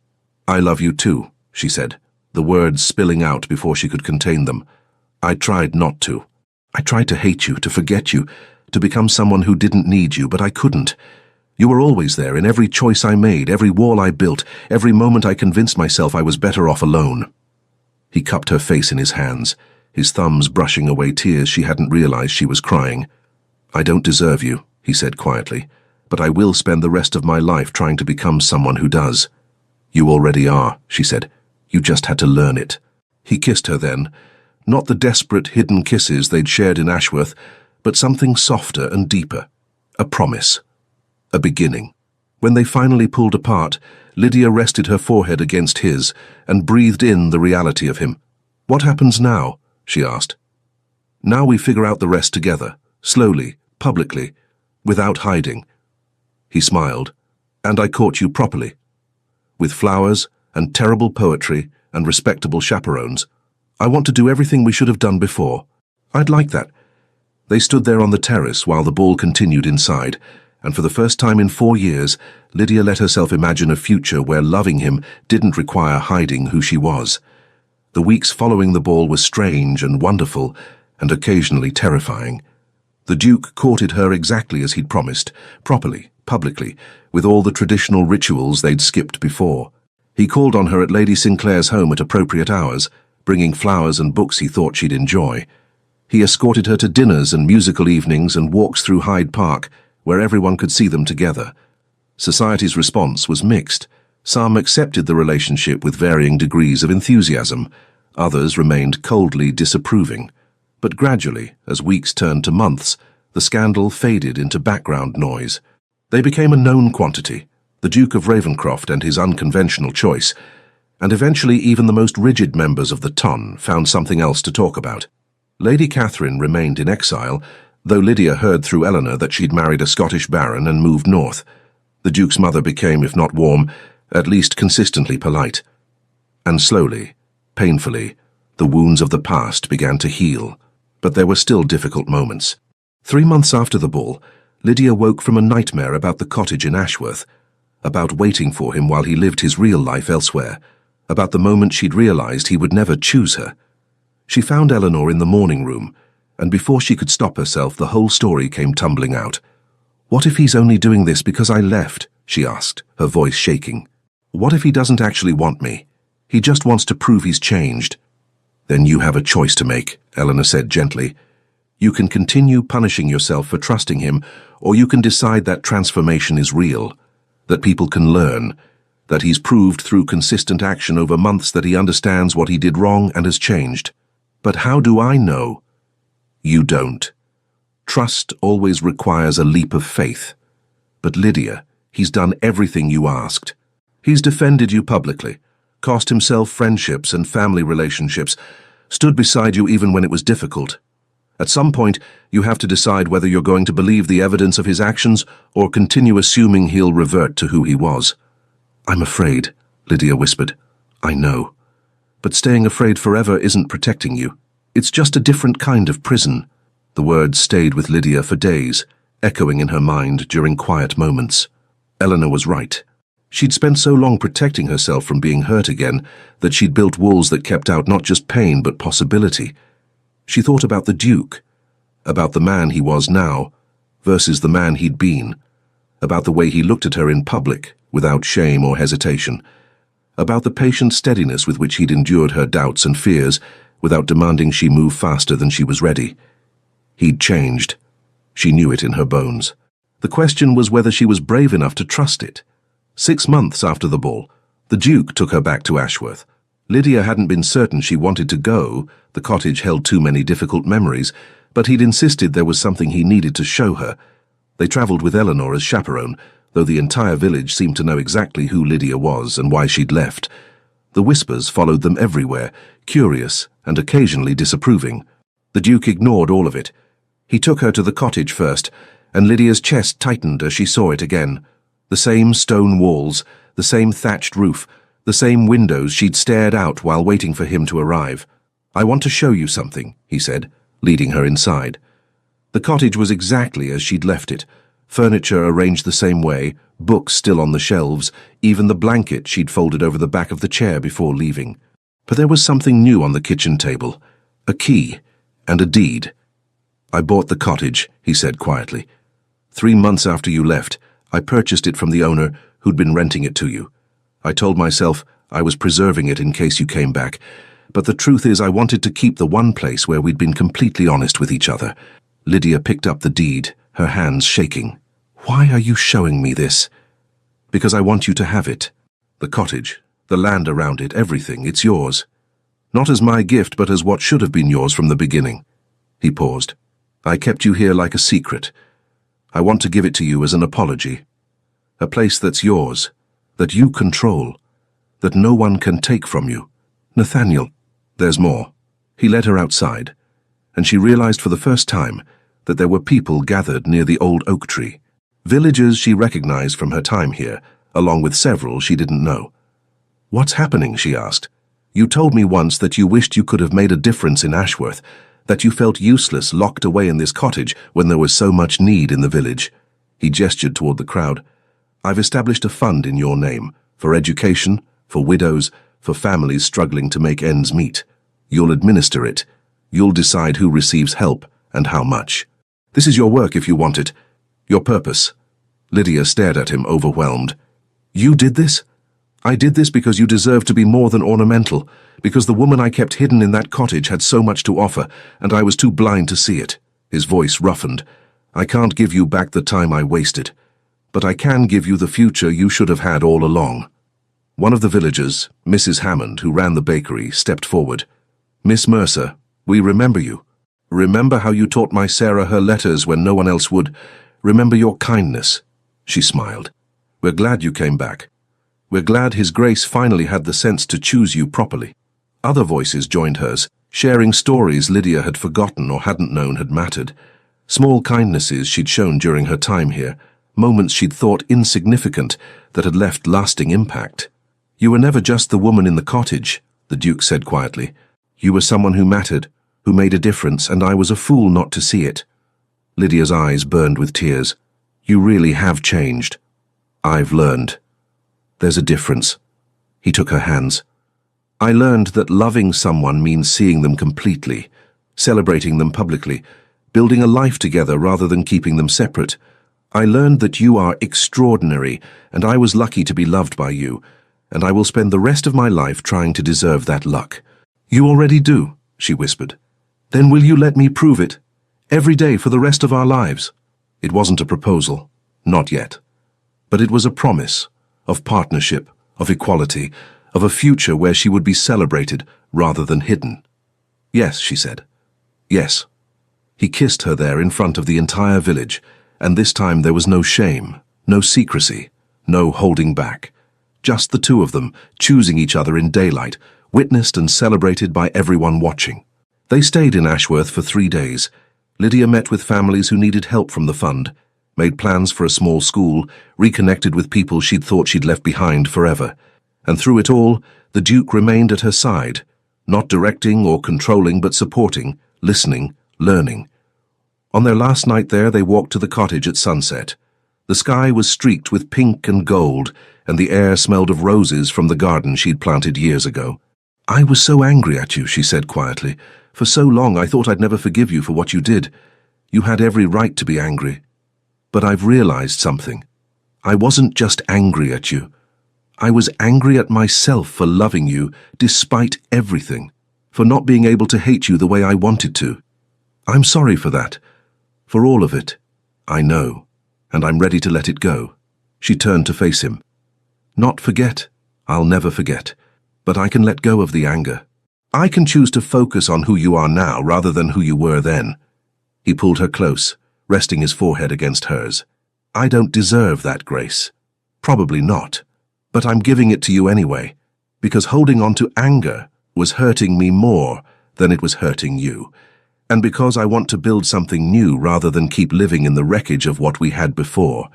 "I love you too," she said, the words spilling out before she could contain them. "I tried not to. I tried to hate you, to forget you, to become someone who didn't need you, but I couldn't. You were always there in every choice I made, every wall I built, every moment I convinced myself I was better off alone." He cupped her face in his hands, his thumbs brushing away tears she hadn't realized she was crying. "I don't deserve you," he said quietly, "but I will spend the rest of my life trying to become someone who does." "You already are," she said. "You just had to learn it." He kissed her then, not the desperate hidden kisses they'd shared in Ashworth, but something softer and deeper. A promise. A beginning. When they finally pulled apart, Lydia rested her forehead against his and breathed in the reality of him. "What happens now?" she asked. "Now we figure out the rest together, slowly, publicly, without hiding." He smiled. "And I caught you properly. With flowers and terrible poetry and respectable chaperones. I want to do everything we should have done before. I'd like that." They stood there on the terrace while the ball continued inside, and for the first time in 4 years, Lydia let herself imagine a future where loving him didn't require hiding who she was. The weeks following the ball were strange and wonderful, and occasionally terrifying. The Duke courted her exactly as he'd promised, properly, publicly, with all the traditional rituals they'd skipped before. He called on her at Lady Sinclair's home at appropriate hours, bringing flowers and books he thought she'd enjoy. He escorted her to dinners and musical evenings and walks through Hyde Park, where everyone could see them together. Society's response was mixed. Some accepted the relationship with varying degrees of enthusiasm. Others remained coldly disapproving. But gradually, as weeks turned to months, the scandal faded into background noise. They became a known quantity, the Duke of Ravenscroft and his unconventional choice, and eventually even the most rigid members of the ton found something else to talk about. Lady Catherine remained in exile, though Lydia heard through Eleanor that she'd married a Scottish baron and moved north. The Duke's mother became, if not warm, at least consistently polite. And slowly, painfully, the wounds of the past began to heal. But there were still difficult moments. 3 months after the ball, Lydia woke from a nightmare about the cottage in Ashworth, about waiting for him while he lived his real life elsewhere, about the moment she'd realized he would never choose her. She found Eleanor in the morning room, and before she could stop herself, the whole story came tumbling out. "What if he's only doing this because I left?" she asked, her voice shaking. "What if he doesn't actually want me? He just wants to prove he's changed." "Then you have a choice to make," Eleanor said gently. "You can continue punishing yourself for trusting him, or you can decide that transformation is real, that people can learn, that he's proved through consistent action over months that he understands what he did wrong and has changed. But how do I know?" "You don't. Trust always requires a leap of faith. But Lydia, he's done everything you asked. He's defended you publicly, cost himself friendships and family relationships, stood beside you even when it was difficult. At some point, you have to decide whether you're going to believe the evidence of his actions or continue assuming he'll revert to who he was." "I'm afraid," Lydia whispered. "I know. But staying afraid forever isn't protecting you. It's just a different kind of prison." The words stayed with Lydia for days, echoing in her mind during quiet moments. Eleanor was right. She'd spent so long protecting herself from being hurt again that she'd built walls that kept out not just pain but possibility. She thought about the Duke, about the man he was now versus the man he'd been, about the way he looked at her in public without shame or hesitation, about the patient steadiness with which he'd endured her doubts and fears without demanding she move faster than she was ready. He'd changed. She knew it in her bones. The question was whether she was brave enough to trust it. 6 months after the ball, the Duke took her back to Ashworth. Lydia hadn't been certain she wanted to go. The cottage held too many difficult memories, but he'd insisted there was something he needed to show her. They travelled with Eleanor as chaperone, though the entire village seemed to know exactly who Lydia was and why she'd left. The whispers followed them everywhere, curious and occasionally disapproving. The Duke ignored all of it. He took her to the cottage first, and Lydia's chest tightened as she saw it again. The same stone walls, the same thatched roof, the same windows she'd stared out while waiting for him to arrive. "I want to show you something," he said, leading her inside. The cottage was exactly as she'd left it, furniture arranged the same way, books still on the shelves, even the blanket she'd folded over the back of the chair before leaving. But there was something new on the kitchen table, a key and a deed. "I bought the cottage," he said quietly. 3 months after you left, I purchased it from the owner who'd been renting it to you. I told myself I was preserving it in case you came back, but the truth is I wanted to keep the one place where we'd been completely honest with each other." Lydia picked up the deed, her hands shaking. "Why are you showing me this?" "Because I want you to have it. The cottage, the land around it, everything, it's yours. Not as my gift, but as what should have been yours from the beginning." He paused. "I kept you here like a secret. I want to give it to you as an apology. A place that's yours, that you control, that no one can take from you." "Nathaniel, there's more." He led her outside, and she realized for the first time that there were people gathered near the old oak tree. Villagers she recognized from her time here, along with several she didn't know. "What's happening?" she asked. "You told me once that you wished you could have made a difference in Ashworth, that you felt useless locked away in this cottage when there was so much need in the village." He gestured toward the crowd. "I've established a fund in your name, for education, for widows, for families struggling to make ends meet. You'll administer it. You'll decide who receives help and how much. This is your work if you want it, your purpose." Lydia stared at him, overwhelmed. "You did this? I did this because you deserve to be more than ornamental, because the woman I kept hidden in that cottage had so much to offer, and I was too blind to see it." His voice roughened. I can't give you back the time I wasted, but I can give you the future you should have had all along." One of the villagers, Mrs. Hammond, who ran the bakery, stepped forward. "Miss Mercer, we remember you. Remember how you taught my Sarah her letters when no one else would. Remember your kindness." She smiled. "We're glad you came back. We're glad His Grace finally had the sense to choose you properly." Other voices joined hers, sharing stories Lydia had forgotten or hadn't known had mattered. Small kindnesses she'd shown during her time here, moments she'd thought insignificant that had left lasting impact. "You were never just the woman in the cottage," the Duke said quietly. "You were someone who mattered, who made a difference, and I was a fool not to see it." Lydia's eyes burned with tears. "You really have changed. I've learned. There's a difference." He took her hands. "I learned that loving someone means seeing them completely, celebrating them publicly, building a life together rather than keeping them separate. I learned that you are extraordinary, and I was lucky to be loved by you, and I will spend the rest of my life trying to deserve that luck." "You already do," she whispered. "Then will you let me prove it? Every day for the rest of our lives?" It wasn't a proposal, not yet. But it was a promise of partnership, of equality, of a future where she would be celebrated rather than hidden. "Yes," she said. "Yes." He kissed her there in front of the entire village, and this time there was no shame, no secrecy, no holding back. Just the two of them, choosing each other in daylight, witnessed and celebrated by everyone watching. They stayed in Ashworth for 3 days. Lydia met with families who needed help from the fund, made plans for a small school, reconnected with people she'd thought she'd left behind forever. And through it all, the Duke remained at her side, not directing or controlling but supporting, listening, learning. On their last night there, they walked to the cottage at sunset. The sky was streaked with pink and gold, and the air smelled of roses from the garden she'd planted years ago. "I was so angry at you," she said quietly. "For so long I thought I'd never forgive you for what you did. You had every right to be angry. But I've realized something. I wasn't just angry at you. I was angry at myself for loving you despite everything, for not being able to hate you the way I wanted to. I'm sorry for that, for all of it. I know, and I'm ready to let it go." She turned to face him. "Not forget. I'll never forget. But I can let go of the anger. I can choose to focus on who you are now rather than who you were then." He pulled her close, resting his forehead against hers. "I don't deserve that grace. Probably not. But I'm giving it to you anyway, because holding on to anger was hurting me more than it was hurting you, and because I want to build something new rather than keep living in the wreckage of what we had before.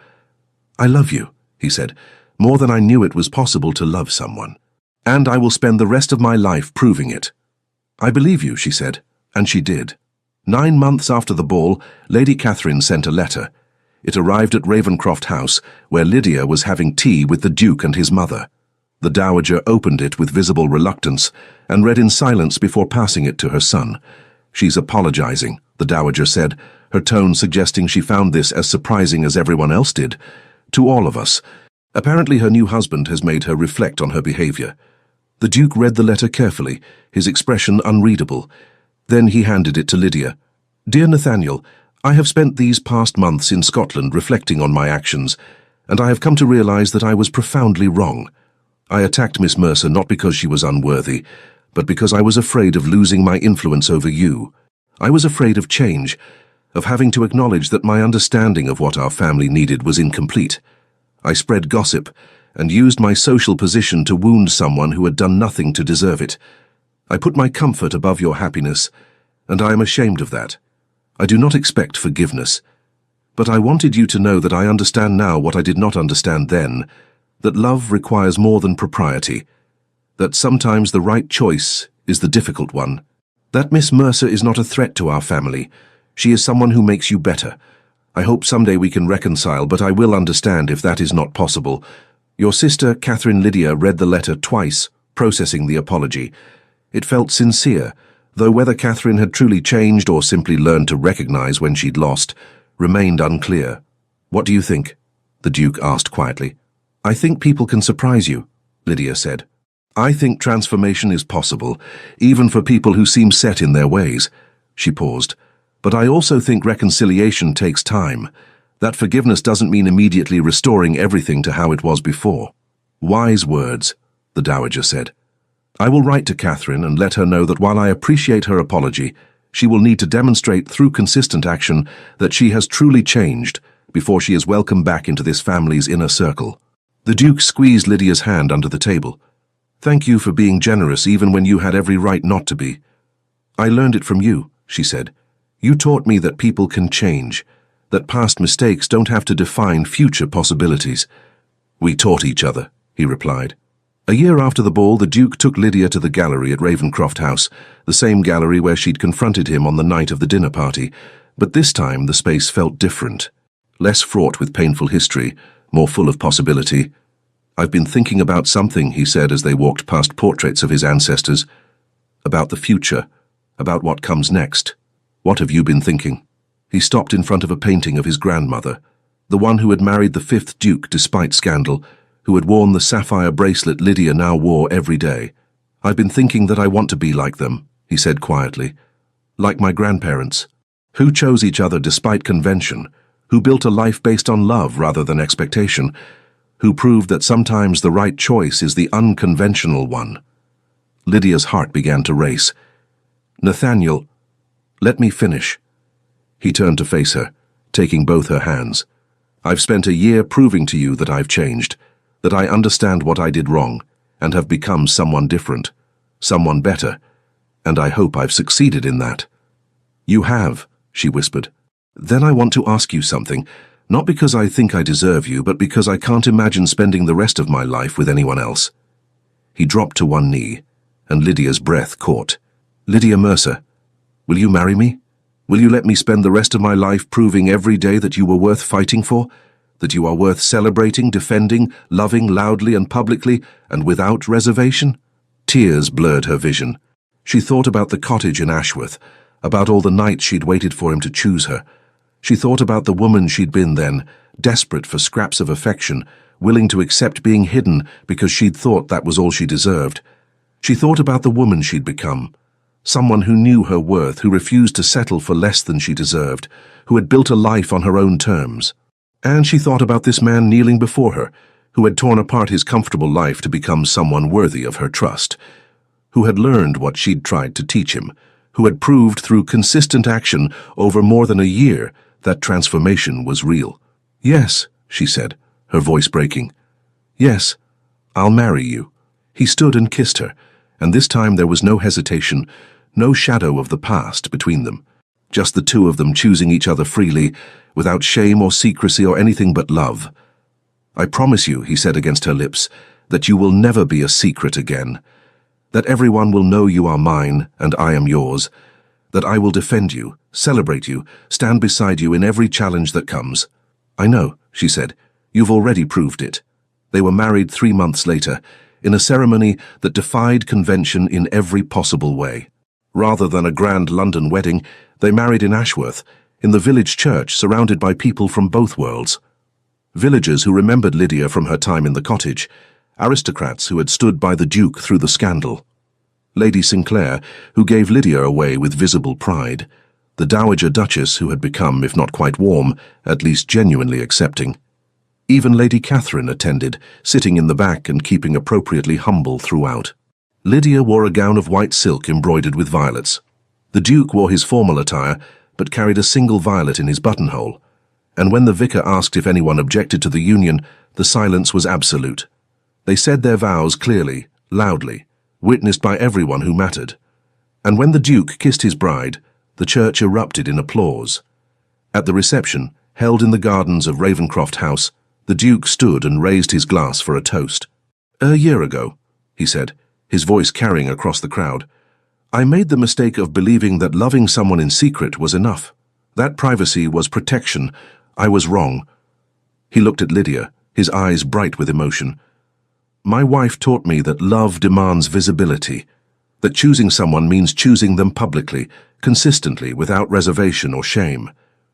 I love you," he said, "more than I knew it was possible to love someone. And I will spend the rest of my life proving it." "I believe you," she said, and she did. 9 months after the ball, Lady Catherine sent a letter. It arrived at Ravenscroft House, where Lydia was having tea with the Duke and his mother. The Dowager opened it with visible reluctance and read in silence before passing it to her son. "She's apologizing," the Dowager said, her tone suggesting she found this as surprising as everyone else did. "To all of us. Apparently her new husband has made her reflect on her behavior." The Duke read the letter carefully, his expression unreadable. Then he handed it to Lydia. "Dear Nathaniel, I have spent these past months in Scotland reflecting on my actions, and I have come to realize that I was profoundly wrong. I attacked Miss Mercer not because she was unworthy, but because I was afraid of losing my influence over you. I was afraid of change, of having to acknowledge that my understanding of what our family needed was incomplete. I spread gossip and used my social position to wound someone who had done nothing to deserve it. I put my comfort above your happiness, and I am ashamed of that. I do not expect forgiveness. But I wanted you to know that I understand now what I did not understand then, that love requires more than propriety, that sometimes the right choice is the difficult one. That Miss Mercer is not a threat to our family. She is someone who makes you better. I hope someday we can reconcile, but I will understand if that is not possible. Your sister, Catherine Lydia, read the letter twice, processing the apology. It felt sincere, though whether Catherine had truly changed or simply learned to recognize when she'd lost remained unclear. "What do you think?" the Duke asked quietly. "I think people can surprise you," Lydia said. "I think transformation is possible, even for people who seem set in their ways." She paused. But I also think reconciliation takes time. That forgiveness doesn't mean immediately restoring everything to how it was before. Wise words, the Dowager said. I will write to Catherine and let her know that while I appreciate her apology, she will need to demonstrate through consistent action that she has truly changed before she is welcomed back into this family's inner circle. The Duke squeezed Lydia's hand under the table. Thank you for being generous even when you had every right not to be. I learned it from you, she said. You taught me that people can change, that past mistakes don't have to define future possibilities. We taught each other, he replied. A year after the ball, the Duke took Lydia to the gallery at Ravencroft House, the same gallery where she'd confronted him on the night of the dinner party, but this time the space felt different, less fraught with painful history, more full of possibility. I've been thinking about something, he said as they walked past portraits of his ancestors. About the future, about what comes next. What have you been thinking? He stopped in front of a painting of his grandmother, the one who had married the 5th Duke despite scandal, who had worn the sapphire bracelet Lydia now wore every day. I've been thinking that I want to be like them, he said quietly. Like my grandparents, who chose each other despite convention, who built a life based on love rather than expectation, who proved that sometimes the right choice is the unconventional one. Lydia's heart began to race. Nathaniel, let me finish. He turned to face her, taking both her hands. I've spent a year proving to you that I've changed, that I understand what I did wrong, and have become someone different, someone better, and I hope I've succeeded in that. You have, she whispered. Then I want to ask you something, not because I think I deserve you, but because I can't imagine spending the rest of my life with anyone else. He dropped to one knee, and Lydia's breath caught. Lydia Mercer, will you marry me? Will you let me spend the rest of my life proving every day that you were worth fighting for? That you are worth celebrating, defending, loving loudly and publicly, and without reservation? Tears blurred her vision. She thought about the cottage in Ashworth, about all the nights she'd waited for him to choose her. She thought about the woman she'd been then, desperate for scraps of affection, willing to accept being hidden because she'd thought that was all she deserved. She thought about the woman she'd become. Someone who knew her worth, who refused to settle for less than she deserved, who had built a life on her own terms. And she thought about this man kneeling before her, who had torn apart his comfortable life to become someone worthy of her trust, who had learned what she'd tried to teach him, who had proved through consistent action over more than a year that transformation was real. Yes, she said, her voice breaking. Yes, I'll marry you. He stood and kissed her, and this time there was no hesitation, no shadow of the past between them. Just the two of them choosing each other freely, without shame or secrecy or anything but love. I promise you, he said against her lips, that you will never be a secret again. That everyone will know you are mine and I am yours. That I will defend you, celebrate you, stand beside you in every challenge that comes. I know, she said. You've already proved it. They were married 3 months later, in a ceremony that defied convention in every possible way. Rather than a grand London wedding, they married in Ashworth, in the village church surrounded by people from both worlds. Villagers who remembered Lydia from her time in the cottage, aristocrats who had stood by the Duke through the scandal. Lady Sinclair, who gave Lydia away with visible pride, the Dowager Duchess who had become, if not quite warm, at least genuinely accepting. Even Lady Catherine attended, sitting in the back and keeping appropriately humble throughout. Lydia wore a gown of white silk embroidered with violets. The Duke wore his formal attire, but carried a single violet in his buttonhole, and when the vicar asked if anyone objected to the union, the silence was absolute. They said their vows clearly, loudly, witnessed by everyone who mattered. And when the Duke kissed his bride, the church erupted in applause. At the reception, held in the gardens of Ravencroft House, the Duke stood and raised his glass for a toast. "A year ago," he said, his voice carrying across the crowd, "I made the mistake of believing that loving someone in secret was enough. That privacy was protection. I was wrong." He looked at Lydia, his eyes bright with emotion. "My wife taught me that love demands visibility, that choosing someone means choosing them publicly, consistently, without reservation or shame.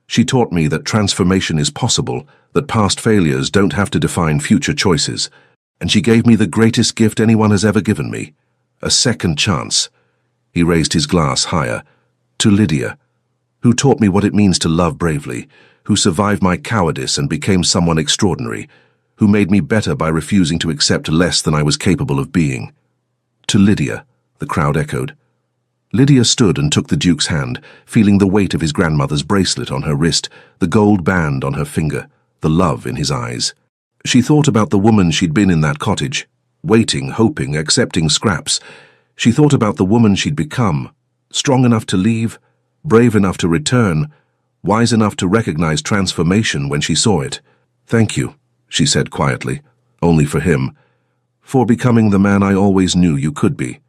She taught me that transformation is possible, that past failures don't have to define future choices. And she gave me the greatest gift anyone has ever given me, a second chance." He raised his glass higher, to Lydia, who taught me what it means to love bravely, who survived my cowardice and became someone extraordinary, who made me better by refusing to accept less than I was capable of being. To Lydia, the crowd echoed. Lydia stood and took the Duke's hand, feeling the weight of his grandmother's bracelet on her wrist, the gold band on her finger, the love in his eyes. She thought about the woman she'd been in that cottage, waiting, hoping, accepting scraps. She thought about the woman she'd become, strong enough to leave, brave enough to return, wise enough to recognize transformation when she saw it. "Thank you," she said quietly, only for him, "for becoming the man I always knew you could be.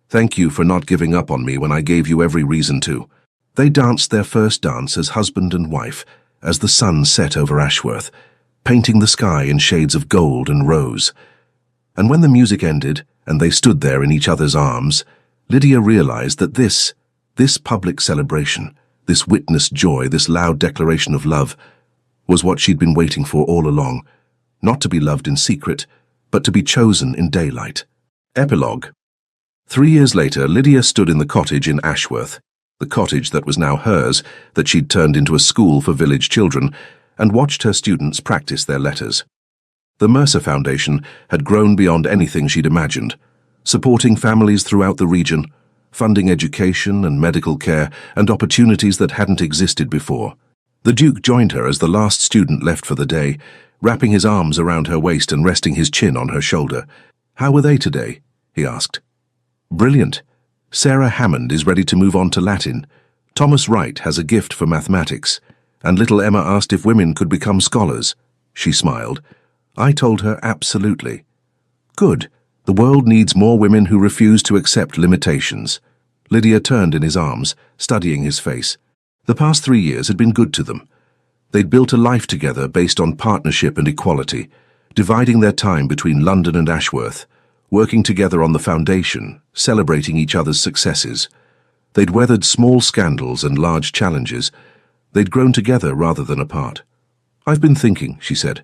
Thank you for not giving up on me when I gave you every reason to." They danced their first dance as husband and wife, as the sun set over Ashworth, painting the sky in shades of gold and rose. And when the music ended, and they stood there in each other's arms, Lydia realized that this public celebration, this witnessed joy, this loud declaration of love, was what she'd been waiting for all along, not to be loved in secret, but to be chosen in daylight. Epilogue. 3 years later, Lydia stood in the cottage in Ashworth, the cottage that was now hers, that she'd turned into a school for village children, and watched her students practice their letters. The Mercer Foundation had grown beyond anything she'd imagined, supporting families throughout the region, funding education and medical care and opportunities that hadn't existed before. The Duke joined her as the last student left for the day, wrapping his arms around her waist and resting his chin on her shoulder. "How were they today?" he asked. "Brilliant. Sarah Hammond is ready to move on to Latin. Thomas Wright has a gift for mathematics, and little Emma asked if women could become scholars." She smiled. "I told her absolutely." "Good. The world needs more women who refuse to accept limitations." Lydia turned in his arms, studying his face. The past 3 years had been good to them. They'd built a life together based on partnership and equality, dividing their time between London and Ashworth, working together on the foundation, celebrating each other's successes. They'd weathered small scandals and large challenges. They'd grown together rather than apart. "I've been thinking," she said,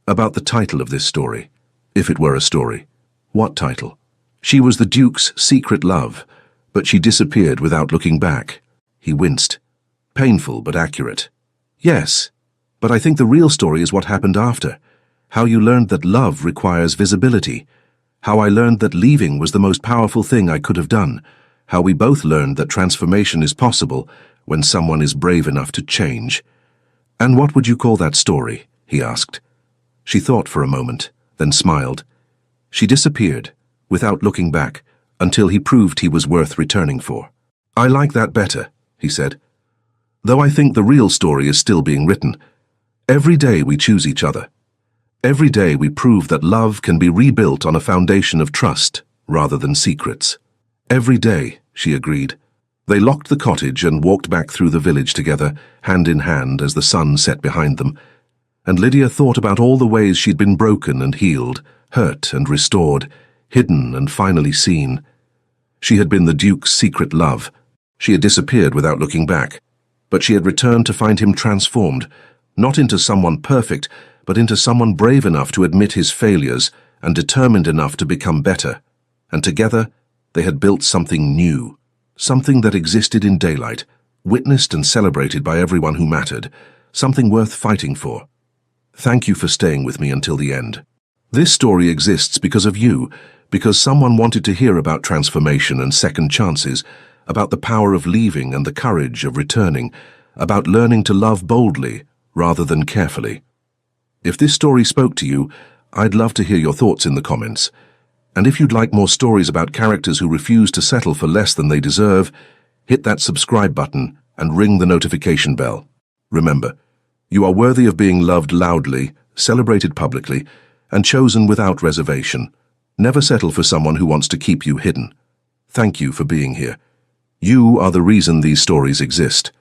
"about the title of this story, if it were a story." "What title?" "She was the Duke's secret love, but she disappeared without looking back." He winced. "Painful but accurate." "Yes, but I think the real story is what happened after. How you learned that love requires visibility. How I learned that leaving was the most powerful thing I could have done. How we both learned that transformation is possible when someone is brave enough to change." "And what would you call that story?" he asked. She thought for a moment, then smiled. She disappeared, without looking back, until he proved he was worth returning for. "I like that better," he said. "Though I think the real story is still being written. Every day we choose each other. Every day we prove that love can be rebuilt on a foundation of trust rather than secrets." "Every day," she agreed. They locked the cottage and walked back through the village together, hand in hand as the sun set behind them. And Lydia thought about all the ways she'd been broken and healed, hurt and restored, hidden and finally seen. She had been the Duke's secret love. She had disappeared without looking back, but she had returned to find him transformed, not into someone perfect, but into someone brave enough to admit his failures and determined enough to become better. And together, they had built something new, something that existed in daylight, witnessed and celebrated by everyone who mattered, something worth fighting for. Thank you for staying with me until the end. This story exists because of you, because someone wanted to hear about transformation and second chances, about the power of leaving and the courage of returning, about learning to love boldly rather than carefully. If this story spoke to you, I'd love to hear your thoughts in the comments. And if you'd like more stories about characters who refuse to settle for less than they deserve, hit that subscribe button and ring the notification bell. Remember, you are worthy of being loved loudly, celebrated publicly, and chosen without reservation. Never settle for someone who wants to keep you hidden. Thank you for being here. You are the reason these stories exist.